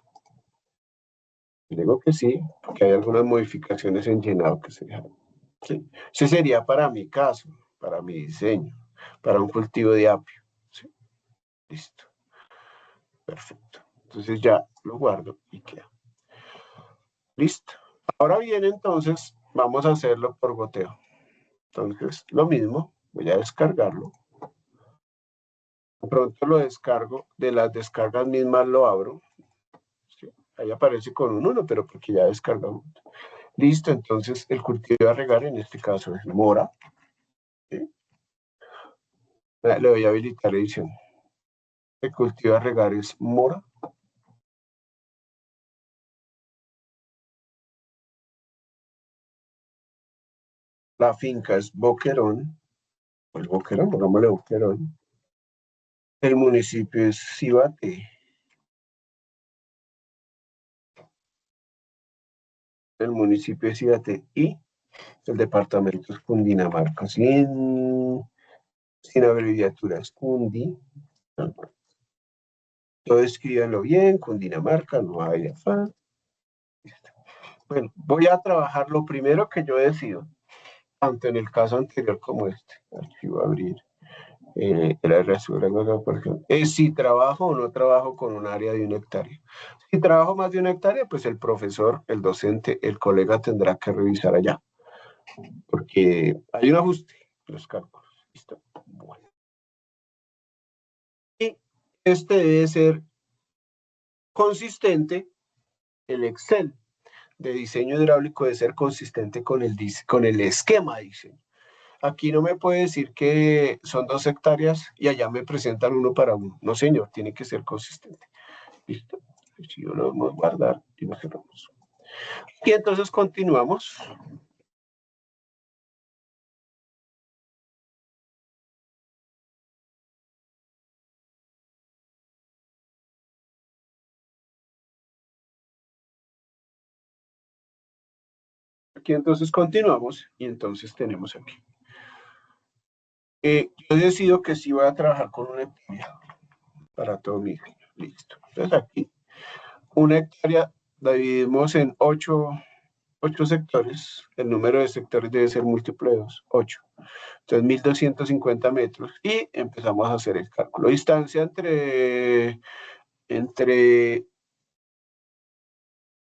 Y digo que sí, porque hay algunas modificaciones en llenado que se dejan. ¿Sí? Ese sería para mi caso, para mi diseño, para un cultivo de apio. ¿Sí? Listo. Perfecto. Entonces ya lo guardo y queda. Listo. Ahora bien, entonces, vamos a hacerlo por goteo. Entonces, lo mismo, voy a descargarlo. De pronto lo descargo, de las descargas mismas lo abro. ¿Sí? Ahí aparece con un 1, pero porque ya descargamos. Listo, entonces el cultivo a regar en este caso es mora. ¿Sí? Le voy a habilitar edición. El cultivo a regar es mora. La finca es Boquerón. Pues Boquerón, pongámosle Boquerón. El municipio es Cibate. El municipio es Cibate y el departamento es Cundinamarca. Sin abreviaturas. Cundi. Todo escríbanlo bien, Cundinamarca, no hay afán. Bueno, voy a trabajar lo primero que yo decido, tanto en el caso anterior como este. Archivo abrir. La resurrección, por ejemplo, es si trabajo o no trabajo con un área de 1 hectárea. Si trabajo más de 1 hectárea, pues el profesor, el docente, el colega tendrá que revisar allá, porque hay un ajuste en los cálculos. ¿Listo? Bueno. Y este debe ser consistente, el Excel de diseño hidráulico debe ser consistente con el esquema de diseño. Aquí no me puede decir que son 2 hectáreas y allá me presentan 1 para 1. No, señor, tiene que ser consistente. Listo. Si lo vamos a guardar y lo cerramos. Y entonces continuamos. Aquí entonces continuamos y entonces tenemos aquí. Yo decido que sí voy a trabajar con 1 hectárea para todo mi ingenio. Listo. Entonces aquí 1 hectárea la dividimos en 8 sectores. El número de sectores debe ser múltiplo de 2, 8. Entonces 1250 metros y empezamos a hacer el cálculo. Distancia entre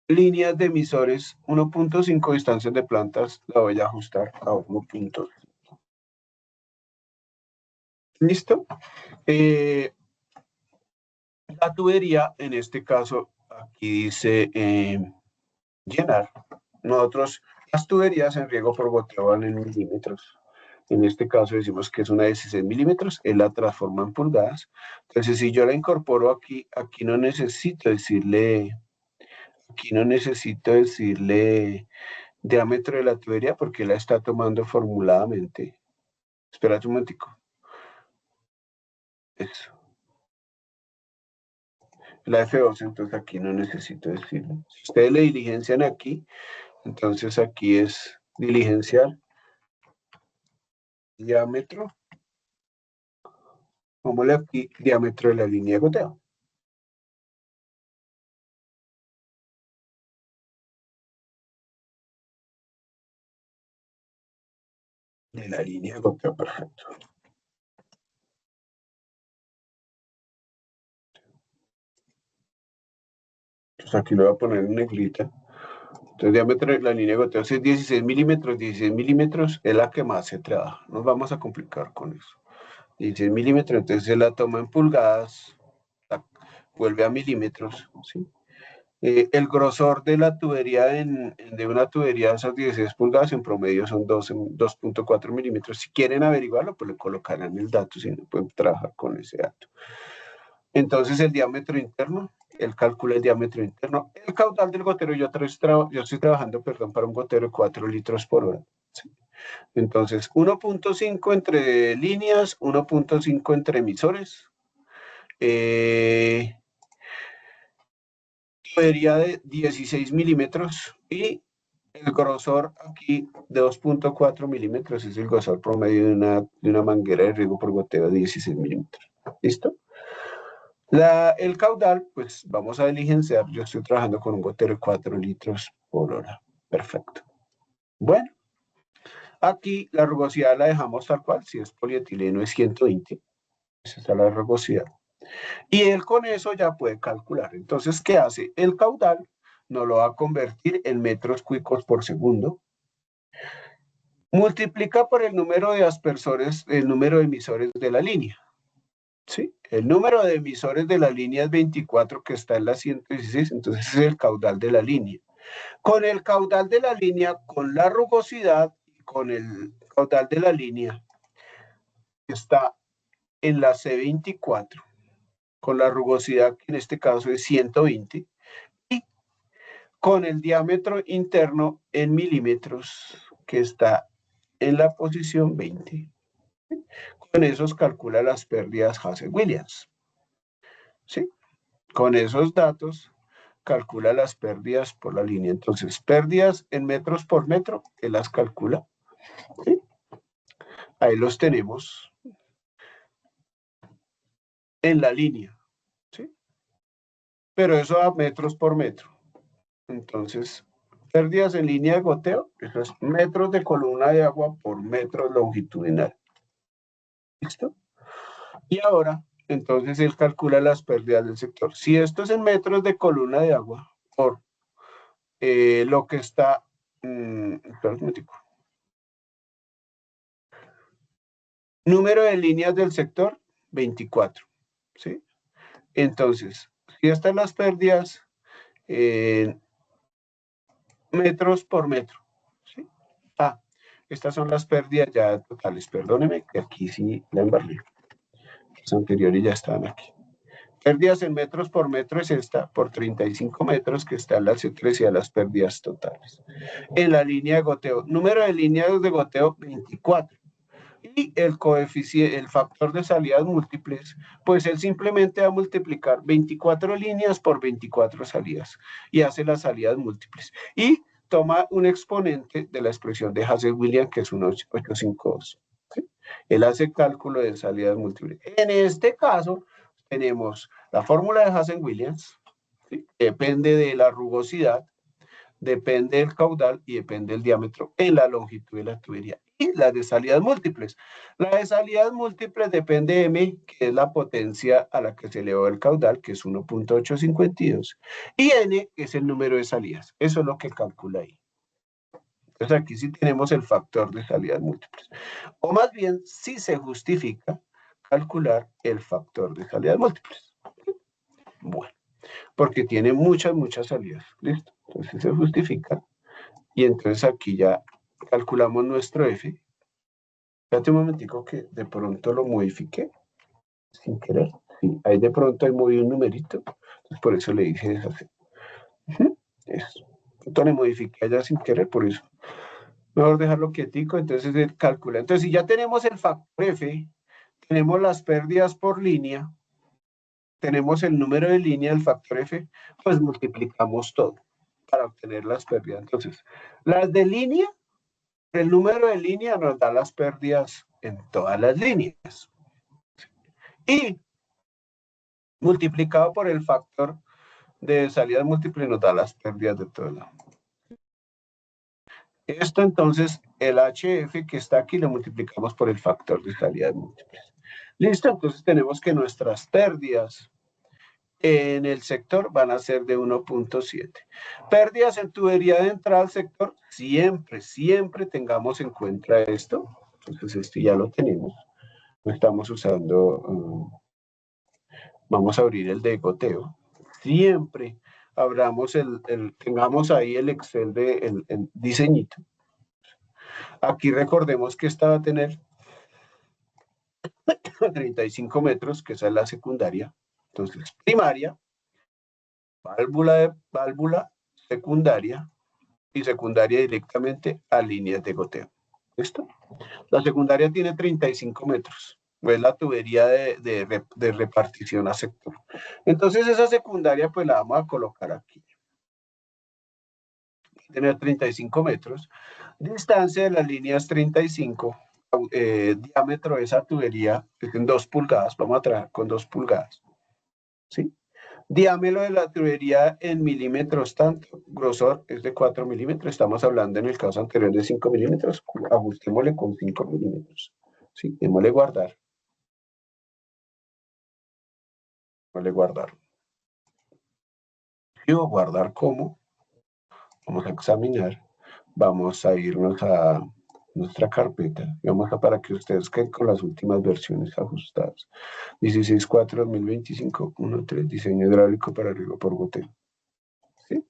líneas de emisores 1.5, distancias de plantas la voy a ajustar a 1. ¿Listo? La tubería, en este caso, aquí dice llenar. Nosotros, las tuberías en riego por goteo van en milímetros. En este caso decimos que es una de 16 milímetros, él la transforma en pulgadas. Entonces, si yo la incorporo aquí no necesito decirle diámetro de la tubería porque la está tomando formuladamente. Espérate un momentico. Eso. La F12, entonces aquí no necesito decirlo. Si ustedes le diligencian aquí, entonces aquí es diligenciar diámetro. Pongámosle aquí diámetro de la línea de goteo. De la línea de goteo, perfecto. Entonces aquí lo voy a poner en negrita. Entonces diámetro de la línea de goteo es 16 milímetros. 16 milímetros es la que más se trabaja. Nos vamos a complicar con eso. 16 milímetros, entonces se la toma en pulgadas, la vuelve a milímetros, ¿sí? El grosor de la tubería de una tubería de esas 16 pulgadas en promedio son 2.4 milímetros. Si quieren averiguarlo, pues le colocarán el dato, si no pueden trabajar con ese dato. Entonces el diámetro interno, el cálculo del diámetro interno, el caudal del gotero, yo estoy trabajando, perdón, para un gotero de 4 litros por hora. ¿Sí? Entonces 1.5 entre líneas, 1.5 entre emisores. Tubería de 16 milímetros y el grosor aquí de 2.4 milímetros es el grosor promedio de una manguera de riego por goteo de 16 milímetros. ¿Listo? El caudal, pues vamos a diligenciar. Yo estoy trabajando con un gotero de 4 litros por hora. Perfecto. Bueno, aquí la rugosidad la dejamos tal cual. Si es polietileno es 120. Esa es la rugosidad. Y él con eso ya puede calcular. Entonces, ¿qué hace? El caudal nos lo va a convertir en metros cúbicos por segundo. Multiplica por el número de aspersores, el número de emisores de la línea. ¿Sí? El número de emisores de la línea es 24, que está en la 116, entonces ese es el caudal de la línea. Con el caudal de la línea, con la rugosidad, con el caudal de la línea que está en la C24, con la rugosidad que en este caso es 120, y con el diámetro interno en milímetros que está en la posición 20. Con esos calcula las pérdidas Hasse-Williams. ¿Sí? Con esos datos calcula las pérdidas por la línea. Entonces, pérdidas en metros por metro, él las calcula. ¿Sí? Ahí los tenemos en la línea. ¿Sí? Pero eso a metros por metro. Entonces, pérdidas en línea de goteo, eso es metros de columna de agua por metro longitudinal. ¿Listo? Y ahora, entonces él calcula las pérdidas del sector. Si esto es en metros de columna de agua por lo que está... número de líneas del sector, 24. ¿Sí? Entonces, si están las pérdidas en metros por metro. ¿Sí? Estas son las pérdidas ya totales. Perdóneme que aquí sí la embarré. Las anteriores ya estaban aquí. Pérdidas en metros por metro es esta, por 35 metros, que está en la C3 y a las pérdidas totales. En la línea de goteo, número de líneas de goteo, 24. Y el coeficiente, el factor de salidas múltiples, pues él simplemente va a multiplicar 24 líneas por 24 salidas y hace las salidas múltiples. Y toma un exponente de la expresión de Hasse-Williams, que es un 852. ¿Sí? Él hace cálculo de salidas múltiples. En este caso, tenemos la fórmula de Hasse-Williams, ¿sí? Depende de la rugosidad, depende del caudal y depende del diámetro en la longitud de la tubería. Y la de salidas múltiples. La de salidas múltiples depende de M, que es la potencia a la que se elevó el caudal, que es 1.852. Y N es el número de salidas. Eso es lo que calcula ahí. Entonces aquí sí tenemos el factor de salidas múltiples. O más bien, sí se justifica calcular el factor de salidas múltiples. Bueno, porque tiene muchas salidas. ¿Listo? Entonces se justifica. Y entonces aquí ya calculamos nuestro F. Espérate un momentico que de pronto lo modifiqué sin querer. Sí, ahí de pronto hay movido un numerito. Entonces por eso le dije deshacer. Eso. Entonces le modifiqué allá sin querer, por eso. Mejor dejarlo quietico, entonces él calcula. Entonces si ya tenemos el factor F, tenemos las pérdidas por línea, tenemos el número de línea del factor F, pues multiplicamos todo para obtener las pérdidas. Entonces, las de línea, el número de línea nos da las pérdidas en todas las líneas. Y multiplicado por el factor de salida múltiple nos da las pérdidas de todo lado. Esto entonces, el HF que está aquí lo multiplicamos por el factor de salida múltiples. Listo, entonces tenemos que nuestras pérdidas en el sector van a ser de 1.7. Pérdidas en tubería de entrada al sector, siempre tengamos en cuenta esto. Entonces esto ya lo tenemos. No estamos usando, vamos a abrir el de goteo. Siempre abramos tengamos ahí el Excel de el diseñito. Aquí recordemos que esta va a tener 35 metros, que esa es la secundaria. Entonces, primaria, válvula secundaria y secundaria directamente a líneas de goteo. ¿Listo? La secundaria tiene 35 metros. Es la tubería de repartición a sector. Entonces esa secundaria pues la vamos a colocar aquí. Tener 35 metros. Distancia de las líneas 35. Diámetro de esa tubería en 2 pulgadas. Vamos a trabajar con 2 pulgadas. ¿Sí? Diámetro de la tubería en milímetros tanto, grosor es de 4 milímetros, estamos hablando en el caso anterior de 5 milímetros, ajustémosle con 5 milímetros. Sí, démosle guardar. Démosle guardar. Yo guardar como, vamos a examinar, vamos a irnos a nuestra carpeta, y vamos a para que ustedes queden con las últimas versiones ajustadas. 16.4.2025, 1.3, diseño hidráulico para riego por goteo. ¿Sí?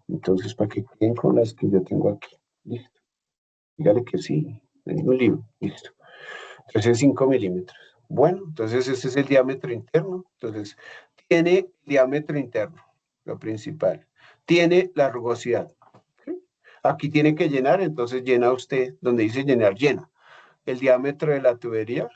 Entonces, para que queden con las que yo tengo aquí. Listo. Dígale que sí, no hay ningún lío. Listo. Entonces, 5 milímetros. Bueno, entonces ese es el diámetro interno. Entonces, tiene diámetro interno, lo principal. Tiene la rugosidad. ¿Sí? Aquí tiene que llenar, entonces llena usted, donde dice llenar, llena. El diámetro de la tubería,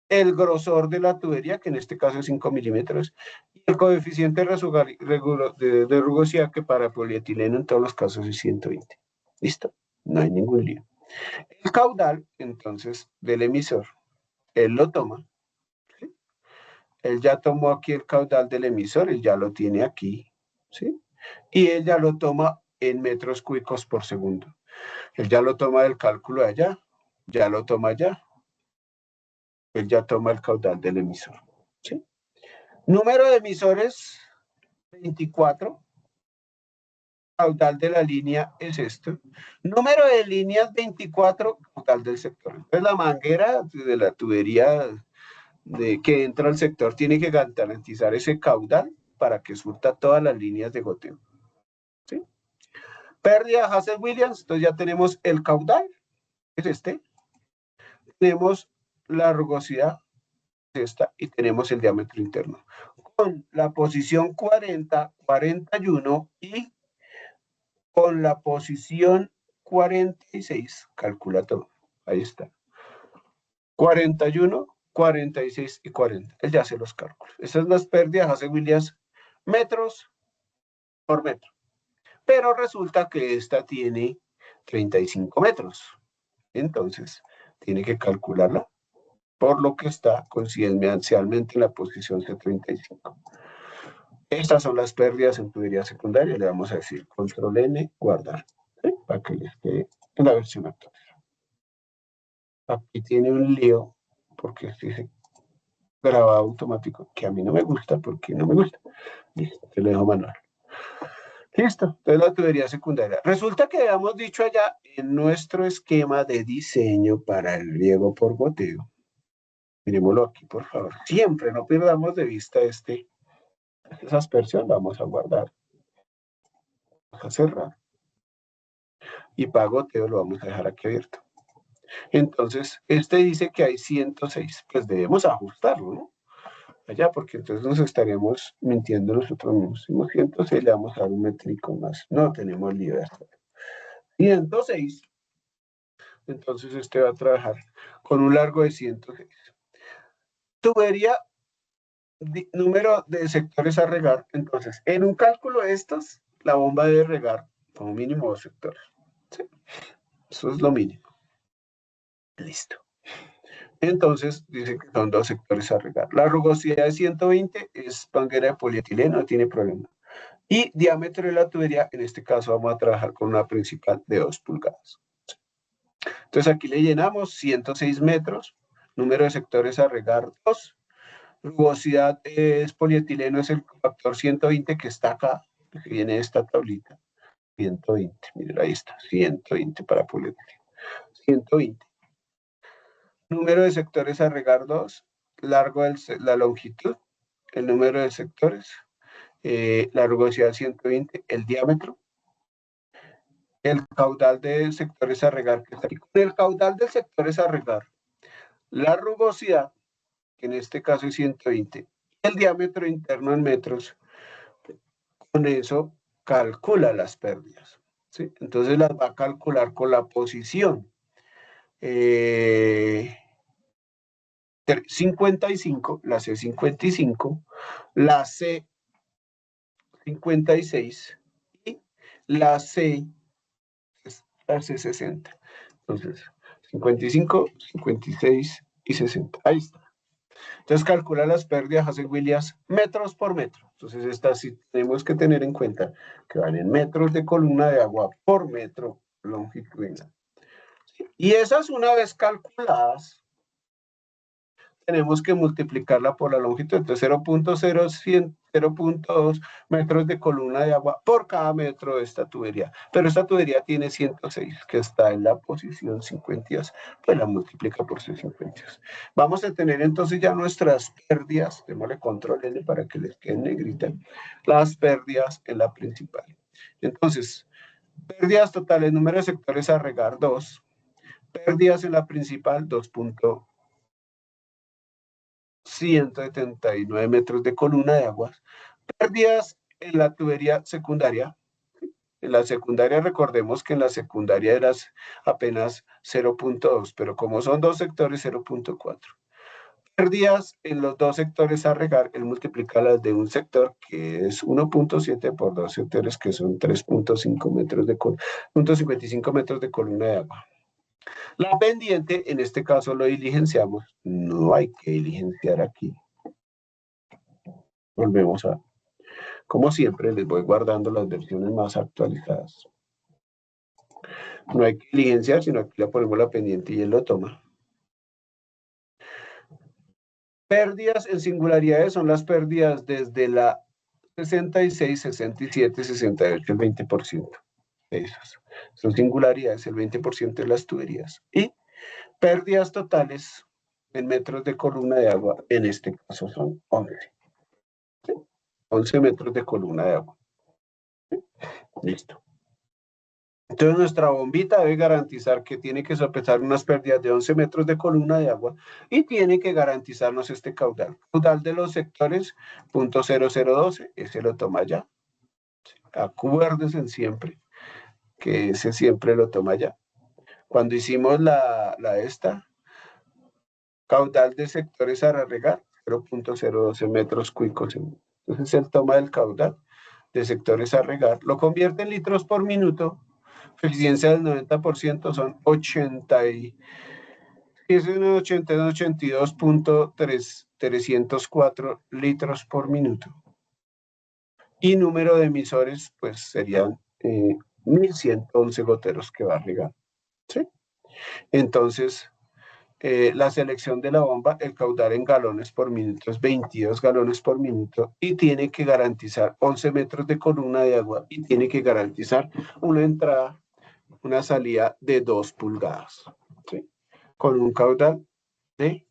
el grosor de la tubería, que en este caso es 5 milímetros, y el coeficiente de rugosidad, que para polietileno en todos los casos es 120. ¿Listo? No hay ningún lío. El caudal, entonces, del emisor, él lo toma. ¿Sí? Él ya tomó aquí el caudal del emisor, él ya lo tiene aquí. ¿Sí? Y él ya lo toma en metros cúbicos por segundo. Él ya lo toma del cálculo de allá, ya lo toma allá. Él ya toma el caudal del emisor. ¿Sí? Número de emisores, 24. Caudal de la línea es esto. Número de líneas, 24. Caudal del sector. Entonces la manguera de la tubería que entra al sector tiene que garantizar ese caudal para que surta todas las líneas de goteo. ¿Sí? Pérdida Hassel-Williams. Entonces ya tenemos el caudal, es este. Tenemos la rugosidad, esta, y tenemos el diámetro interno. Con la posición 40, 41 y con la posición 46, calcula todo. Ahí está. 41, 46 y 40. Él ya hace los cálculos. Esas son las pérdidas, hace Williams, metros por metro. Pero resulta que esta tiene 35 metros. Entonces, tiene que calcularla por lo que está coincidencialmente en la posición C35. Estas son las pérdidas en tubería secundaria. Le vamos a decir control N, guardar, ¿sí? Para que les quede en la versión actual. Aquí tiene un lío porque dice grabado automático, que a mí no me gusta porque no me gusta. Listo, te lo dejo manual. Listo, entonces la tubería secundaria. Resulta que habíamos dicho allá en nuestro esquema de diseño para el riego por goteo. Miremoslo aquí, por favor. Siempre no perdamos de vista esa aspersión. Vamos a guardar. Vamos a cerrar. Y para goteo lo vamos a dejar aquí abierto. Entonces, este dice que hay 106. Pues debemos ajustarlo, ¿no? Allá, porque entonces nos estaríamos mintiendo nosotros mismos. 106, le vamos a dar un métrico más. No tenemos libertad. 106. Entonces este va a trabajar con un largo de 106. Tubería, número de sectores a regar. Entonces, en un cálculo de estos, la bomba debe regar como mínimo 2 sectores. ¿Sí? Eso es lo mínimo. Listo. Entonces, dice que son 2 sectores a regar. La rugosidad de 120 es manguera de polietileno, no tiene problema. Y diámetro de la tubería, en este caso vamos a trabajar con una principal de 2 pulgadas. Entonces aquí le llenamos 106 metros, número de sectores a regar 2, rugosidad es polietileno, es el factor 120 que está acá, que viene de esta tablita. 120, miren, ahí está, 120 para polietileno. 120. Número de sectores a regar 2, largo la longitud, el número de sectores, la rugosidad 120, el diámetro, el caudal de sectores a regar que está aquí. Con el caudal de sectores a regar, la rugosidad, que en este caso es 120, el diámetro interno en metros, con eso calcula las pérdidas. ¿Sí? Entonces las va a calcular con la posición 55, la C55, la C56 y la C60. Entonces, 55, 56 y 60. Ahí está. Entonces calcula las pérdidas, hace Williams, metros por metro. Entonces estas sí tenemos que tener en cuenta que van en metros de columna de agua por metro longitudinal. Y esas una vez calculadas, tenemos que multiplicarla por la longitud. Entonces 0.2 metros de columna de agua por cada metro de esta tubería. Pero esta tubería tiene 106, que está en la posición 52. Pues la multiplica por 52. Vamos a tener entonces ya nuestras pérdidas. Démosle control N para que les queden negritas. Las pérdidas en la principal. Entonces, pérdidas totales, número de sectores a regar, 2. Pérdidas en la principal, 2.179 metros de columna de aguas. Pérdidas en la tubería secundaria. En la secundaria, recordemos que en la secundaria era apenas 0.2, pero como son dos sectores, 0.4. Pérdidas en los dos sectores a regar, él multiplica las de un sector, que es 1.7 por dos sectores, que son 3.5 metros de 0.55 metros de columna de agua. La pendiente, en este caso lo diligenciamos, no hay que diligenciar aquí. Volvemos a, como siempre, les voy guardando las versiones más actualizadas. No hay que diligenciar, sino aquí le ponemos la pendiente y él lo toma. Pérdidas en singularidades son las pérdidas desde la 66, 67, 68, el 20% de esas. Son singularidades, el 20% de las tuberías. Y pérdidas totales en metros de columna de agua, en este caso son 11. 11 metros de columna de agua. Listo. Entonces nuestra bombita debe garantizar que tiene que sopesar unas pérdidas de 11 metros de columna de agua y tiene que garantizarnos este caudal. Caudal de los sectores, .0012, ese lo toma ya. Acuérdense siempre que ese siempre lo toma ya. Cuando hicimos la caudal de sectores a regar, 0.012 metros cúbicos segundo. Entonces él toma el caudal de sectores a regar, lo convierte en litros por minuto. Eficiencia del 90% son 82.304 litros por minuto. Y número de emisores, pues serían 1.111 goteros que va a regar. ¿Sí? Entonces, la selección de la bomba, el caudal en galones por minuto es 22 galones por minuto y tiene que garantizar 11 metros de columna de agua y tiene que garantizar una entrada, una salida de 2 pulgadas, ¿sí? Con un caudal de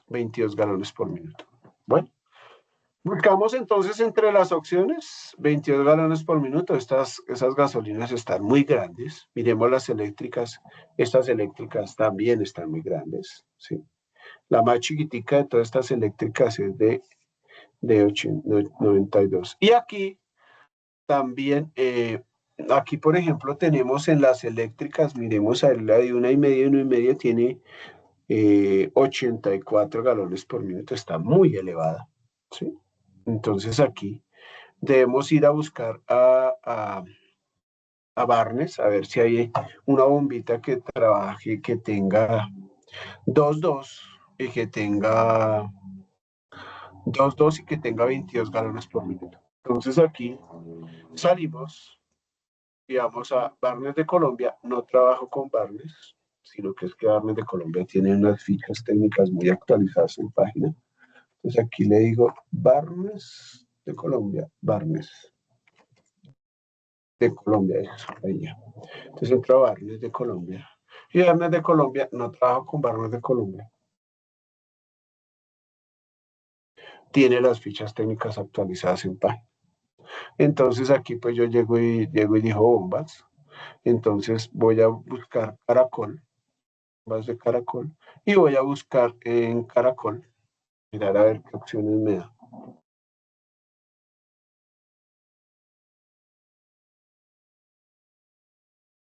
22 galones por minuto. Bueno, buscamos entonces entre las opciones 22 galones por minuto. Esas gasolinas están muy grandes. Miremos las eléctricas. Estas eléctricas también están muy grandes, ¿sí? La más chiquitica de todas estas eléctricas es de 92. Y aquí también, aquí por ejemplo tenemos en las eléctricas, miremos a la de 1,5 tiene 84 galones por minuto, está muy elevada, ¿sí? Entonces aquí debemos ir a buscar a Barnes, a ver si hay una bombita que trabaje, que tenga 2.2 y que tenga 2.2 y que tenga 22 galones por minuto. Entonces aquí salimos y vamos a Barnes de Colombia. No trabajo con Barnes, sino que es que Barnes de Colombia tiene unas fichas técnicas muy actualizadas en página. Entonces aquí le digo Barnes de Colombia, Barnes de Colombia, eso, ahí ya. Entonces entro a Barnes de Colombia. Y Barnes de Colombia, no trabajo con Barnes de Colombia. Tiene las fichas técnicas actualizadas en página. Entonces aquí pues yo llego y dijo bombas. Entonces voy a buscar Caracol, bombas de Caracol, y voy a buscar en Caracol, mirar a ver qué opciones me da.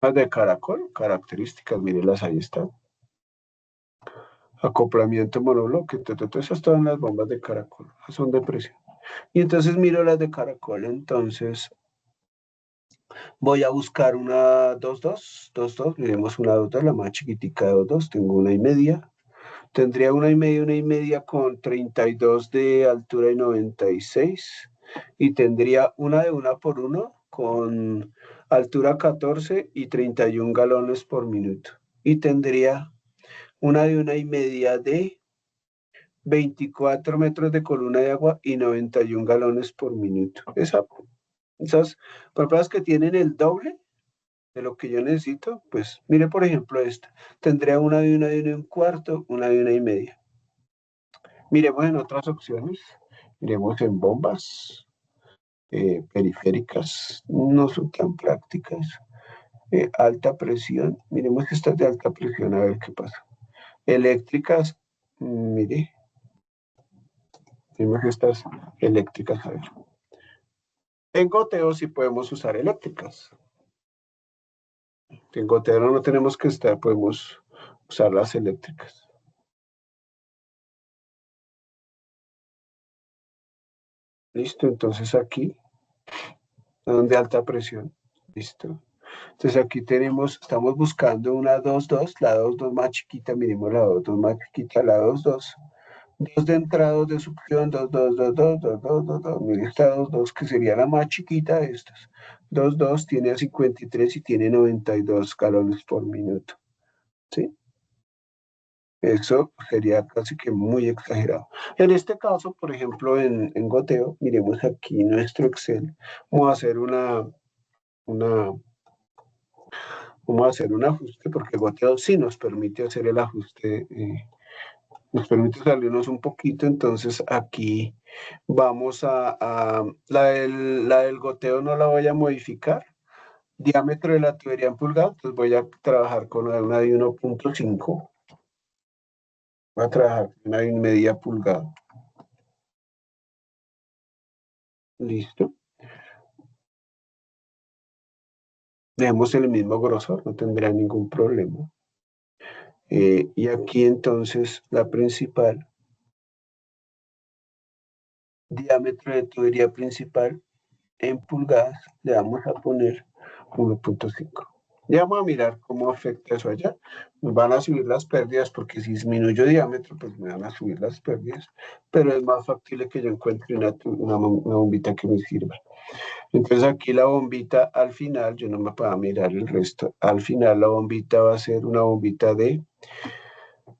Las de Caracol, características, mírenlas, ahí están. Acoplamiento monobloque, esas todas las bombas de Caracol, son de presión. Y entonces miro las de Caracol, entonces voy a buscar una 2.2, miremos una 2.2, la más chiquitica de 2.2, tengo 1,5. Tendría 1,5 con 32 de altura y 96. Y tendría una de 1x1 con altura 14 y 31 galones por minuto. Y tendría una de 1,5 de 24 metros de columna de agua y 91 galones por minuto. Esas papas que tienen el doble de lo que yo necesito, pues mire por ejemplo esta. Tendría una de 1,1 una de 1,5. Miremos en otras opciones. Miremos en bombas. periféricas no son tan prácticas. Alta presión, miremos estas de alta presión a ver qué pasa. Eléctricas, mire, miremos estas eléctricas a ver. En goteo sí podemos usar eléctricas. En goteo no tenemos que estar, podemos usar las eléctricas. Listo, entonces aquí, de alta presión. Listo. Entonces aquí tenemos, estamos buscando una 2,2, la 2,2 más chiquita, miremos la 2,2 más chiquita, la 2,2. Dos de entrada, dos de succión, 2,2, mire esta 2,2 que sería la más chiquita de estas. 2,2 tiene a 53 y tiene 92 galones por minuto. ¿Sí? Eso sería casi que muy exagerado. En este caso, por ejemplo, en goteo, miremos aquí nuestro Excel. Vamos a hacer una, vamos a hacer un ajuste porque goteo sí nos permite hacer el ajuste, nos permite salirnos un poquito. Entonces aquí vamos la del goteo no la voy a modificar. Diámetro de la tubería en pulgadas, entonces voy a trabajar con una de 1,5. Voy a trabajar con una de media pulgada. Listo. Dejemos el mismo grosor, no tendrá ningún problema. Y aquí entonces la principal, diámetro de tubería principal en pulgadas, le vamos a poner 1,5. Ya vamos a mirar cómo afecta eso allá. Nos van a subir las pérdidas porque si disminuyo diámetro, pues me van a subir las pérdidas. Pero es más factible que yo encuentre una bombita que me sirva. Entonces aquí la bombita al final, yo no me puedo mirar el resto, al final la bombita va a ser una bombita de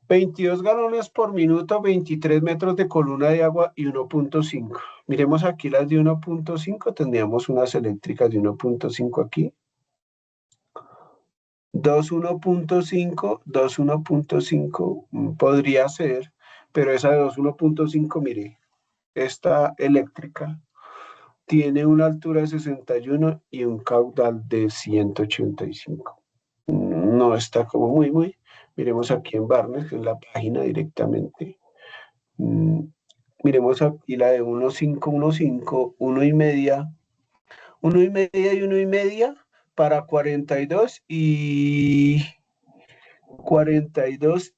22 galones por minuto, 23 metros de columna de agua y 1,5. Miremos aquí las de 1,5, tendríamos unas eléctricas de 1,5 aquí. 2,1,5, 2,1,5 podría ser, pero esa de 2,1,5, mire, esta eléctrica tiene una altura de 61 y un caudal de 185. No está como muy. Miremos aquí en Barnes, en la página directamente. Miremos aquí la de 1,5, 1,5, 1,5, 1,5 y 1,5 para 42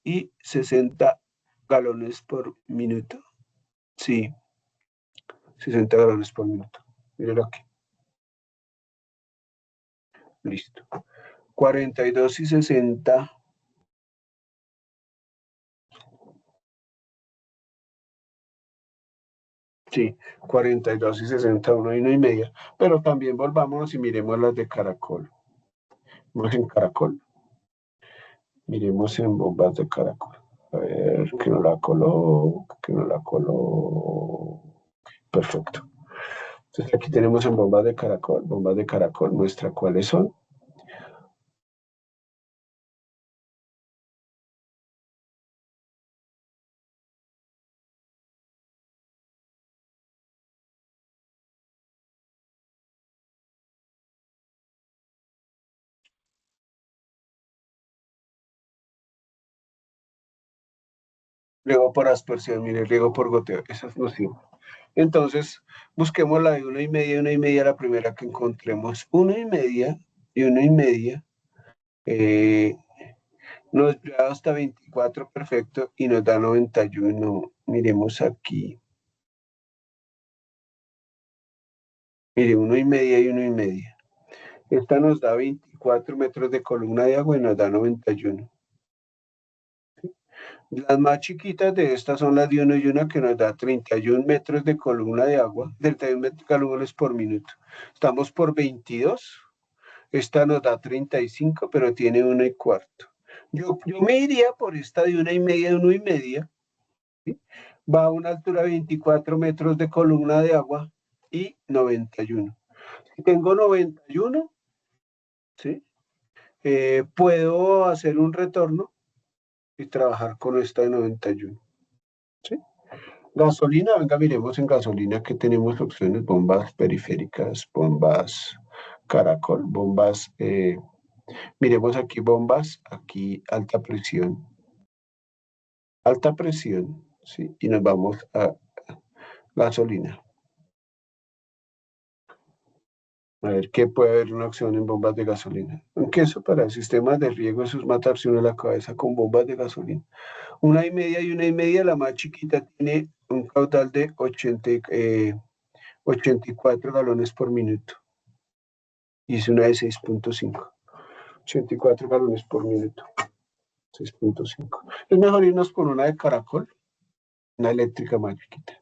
y 60 galones por minuto. Sí, 60 galones por minuto. Miren aquí. Listo. 42 y 60. Sí, 42 y 60, 1,5. Pero también volvámonos y miremos las de caracol. Vamos en caracol. Miremos en bombas de caracol. A ver, que no la coló. Perfecto. Entonces aquí tenemos en bombas de caracol. Bombas de caracol muestra cuáles son. Riego por aspersión, mire, riego por goteo. Esa es nociva. Entonces, busquemos la de 1,5, 1,5, la primera que encontremos. 1,5 y 1,5. Nos da hasta 24, perfecto, y nos da 91. Miremos aquí. Mire, 1,5 y 1,5. Esta nos da 24 metros de columna de agua y nos da 91. Las más chiquitas de estas son las de 1 y 1 que nos da 31 metros de columna de agua, 31 metros galones por minuto. Estamos por 22. Esta nos da 35, pero tiene 1,25. Yo me iría por esta de 1,5, 1,5. ¿Sí? Va a una altura de 24 metros de columna de agua y 91. Si tengo 91, ¿sí? Puedo hacer un retorno y trabajar con esta de 91. ¿Sí? Gasolina, venga, miremos en gasolina que tenemos opciones, bombas periféricas, bombas caracol, bombas, miremos aquí bombas, aquí alta presión, ¿sí? Y nos vamos a gasolina. A ver, ¿qué puede haber una opción en bombas de gasolina? Aunque eso para sistemas de riego, eso es matarse uno la cabeza con bombas de gasolina. Una y media, la más chiquita tiene un caudal de 84 galones por minuto. Y es una de 6.5. 84 galones por minuto. 6.5. Es mejor irnos por una de caracol, una eléctrica más chiquita.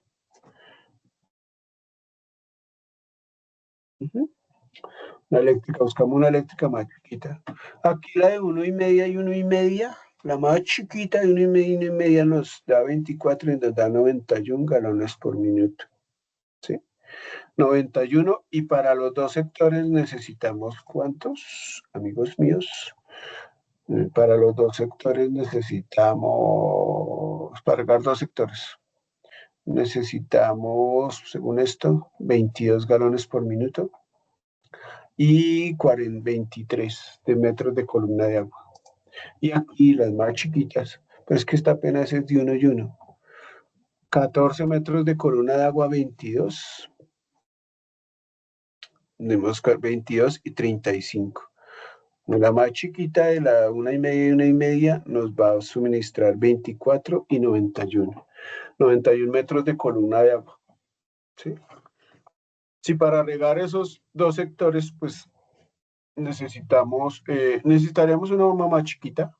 Una eléctrica, buscamos una eléctrica más chiquita. Aquí la de 1,5 y 1,5, la más chiquita de 1,5 nos da 24 y nos da 91 galones por minuto. ¿Sí? 91 y para los dos sectores necesitamos ¿cuántos, amigos míos? Para los dos sectores necesitamos, para cargar dos sectores, necesitamos, según esto, 22 galones por minuto y 23 de metros de columna de agua. Y aquí las más chiquitas, pues que esta apenas es de uno y uno. 14 metros de columna de agua, 22. Tenemos 22 y 35. La más chiquita de la 1,5 y 1,5 nos va a suministrar 24 y 91. 91 metros de columna de agua. ¿Sí? Si para regar esos dos sectores, pues necesitaríamos una bomba más chiquita.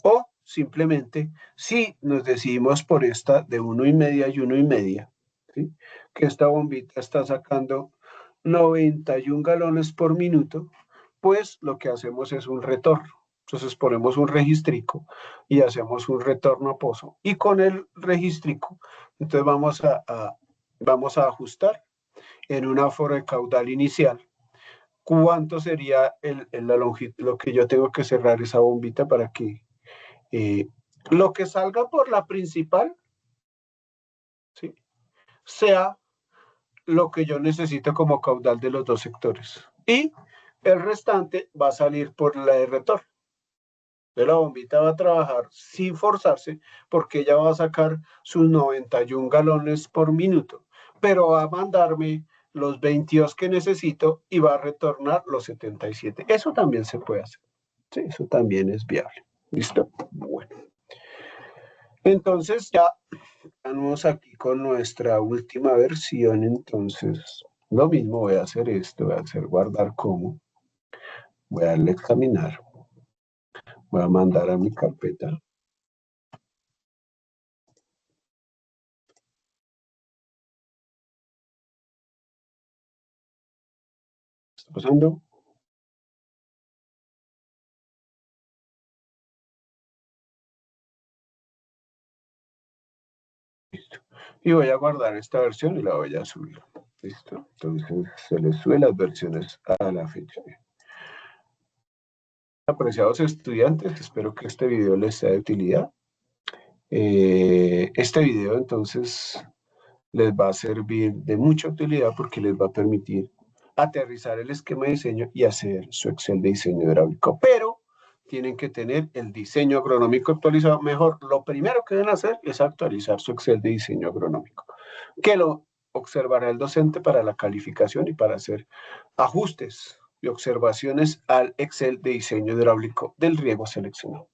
O simplemente, si nos decidimos por esta de 1,5 y 1,5, ¿sí? Que esta bombita está sacando 91 galones por minuto, pues lo que hacemos es un retorno. Entonces ponemos un registrico y hacemos un retorno a pozo. Y con el registrico, entonces vamos a ajustar en un aforo de caudal inicial cuánto sería la longitud, lo que yo tengo que cerrar esa bombita para que lo que salga por la principal, ¿sí? Sea lo que yo necesito como caudal de los dos sectores. Y el restante va a salir por la de retorno. Entonces la bombita va a trabajar sin forzarse porque ella va a sacar sus 91 galones por minuto, pero va a mandarme los 22 que necesito y va a retornar los 77. Eso también se puede hacer. Sí, eso también es viable. ¿Listo? Bueno. Entonces ya estamos aquí con nuestra última versión. Entonces, lo mismo voy a hacer esto, voy a hacer guardar como, voy a darle examinar, voy a mandar a mi carpeta. ¿Está pasando? Listo. Y voy a guardar esta versión y la voy a subir. Listo. Entonces se les sube las versiones a la fecha. Apreciados estudiantes, espero que este video les sea de utilidad. Este video entonces les va a servir de mucha utilidad porque les va a permitir aterrizar el esquema de diseño y hacer su Excel de diseño hidráulico. Pero tienen que tener el diseño agronómico actualizado. Mejor, lo primero que deben hacer es actualizar su Excel de diseño agronómico, que lo observará el docente para la calificación y para hacer ajustes y observaciones al Excel de diseño hidráulico del riego seleccionado.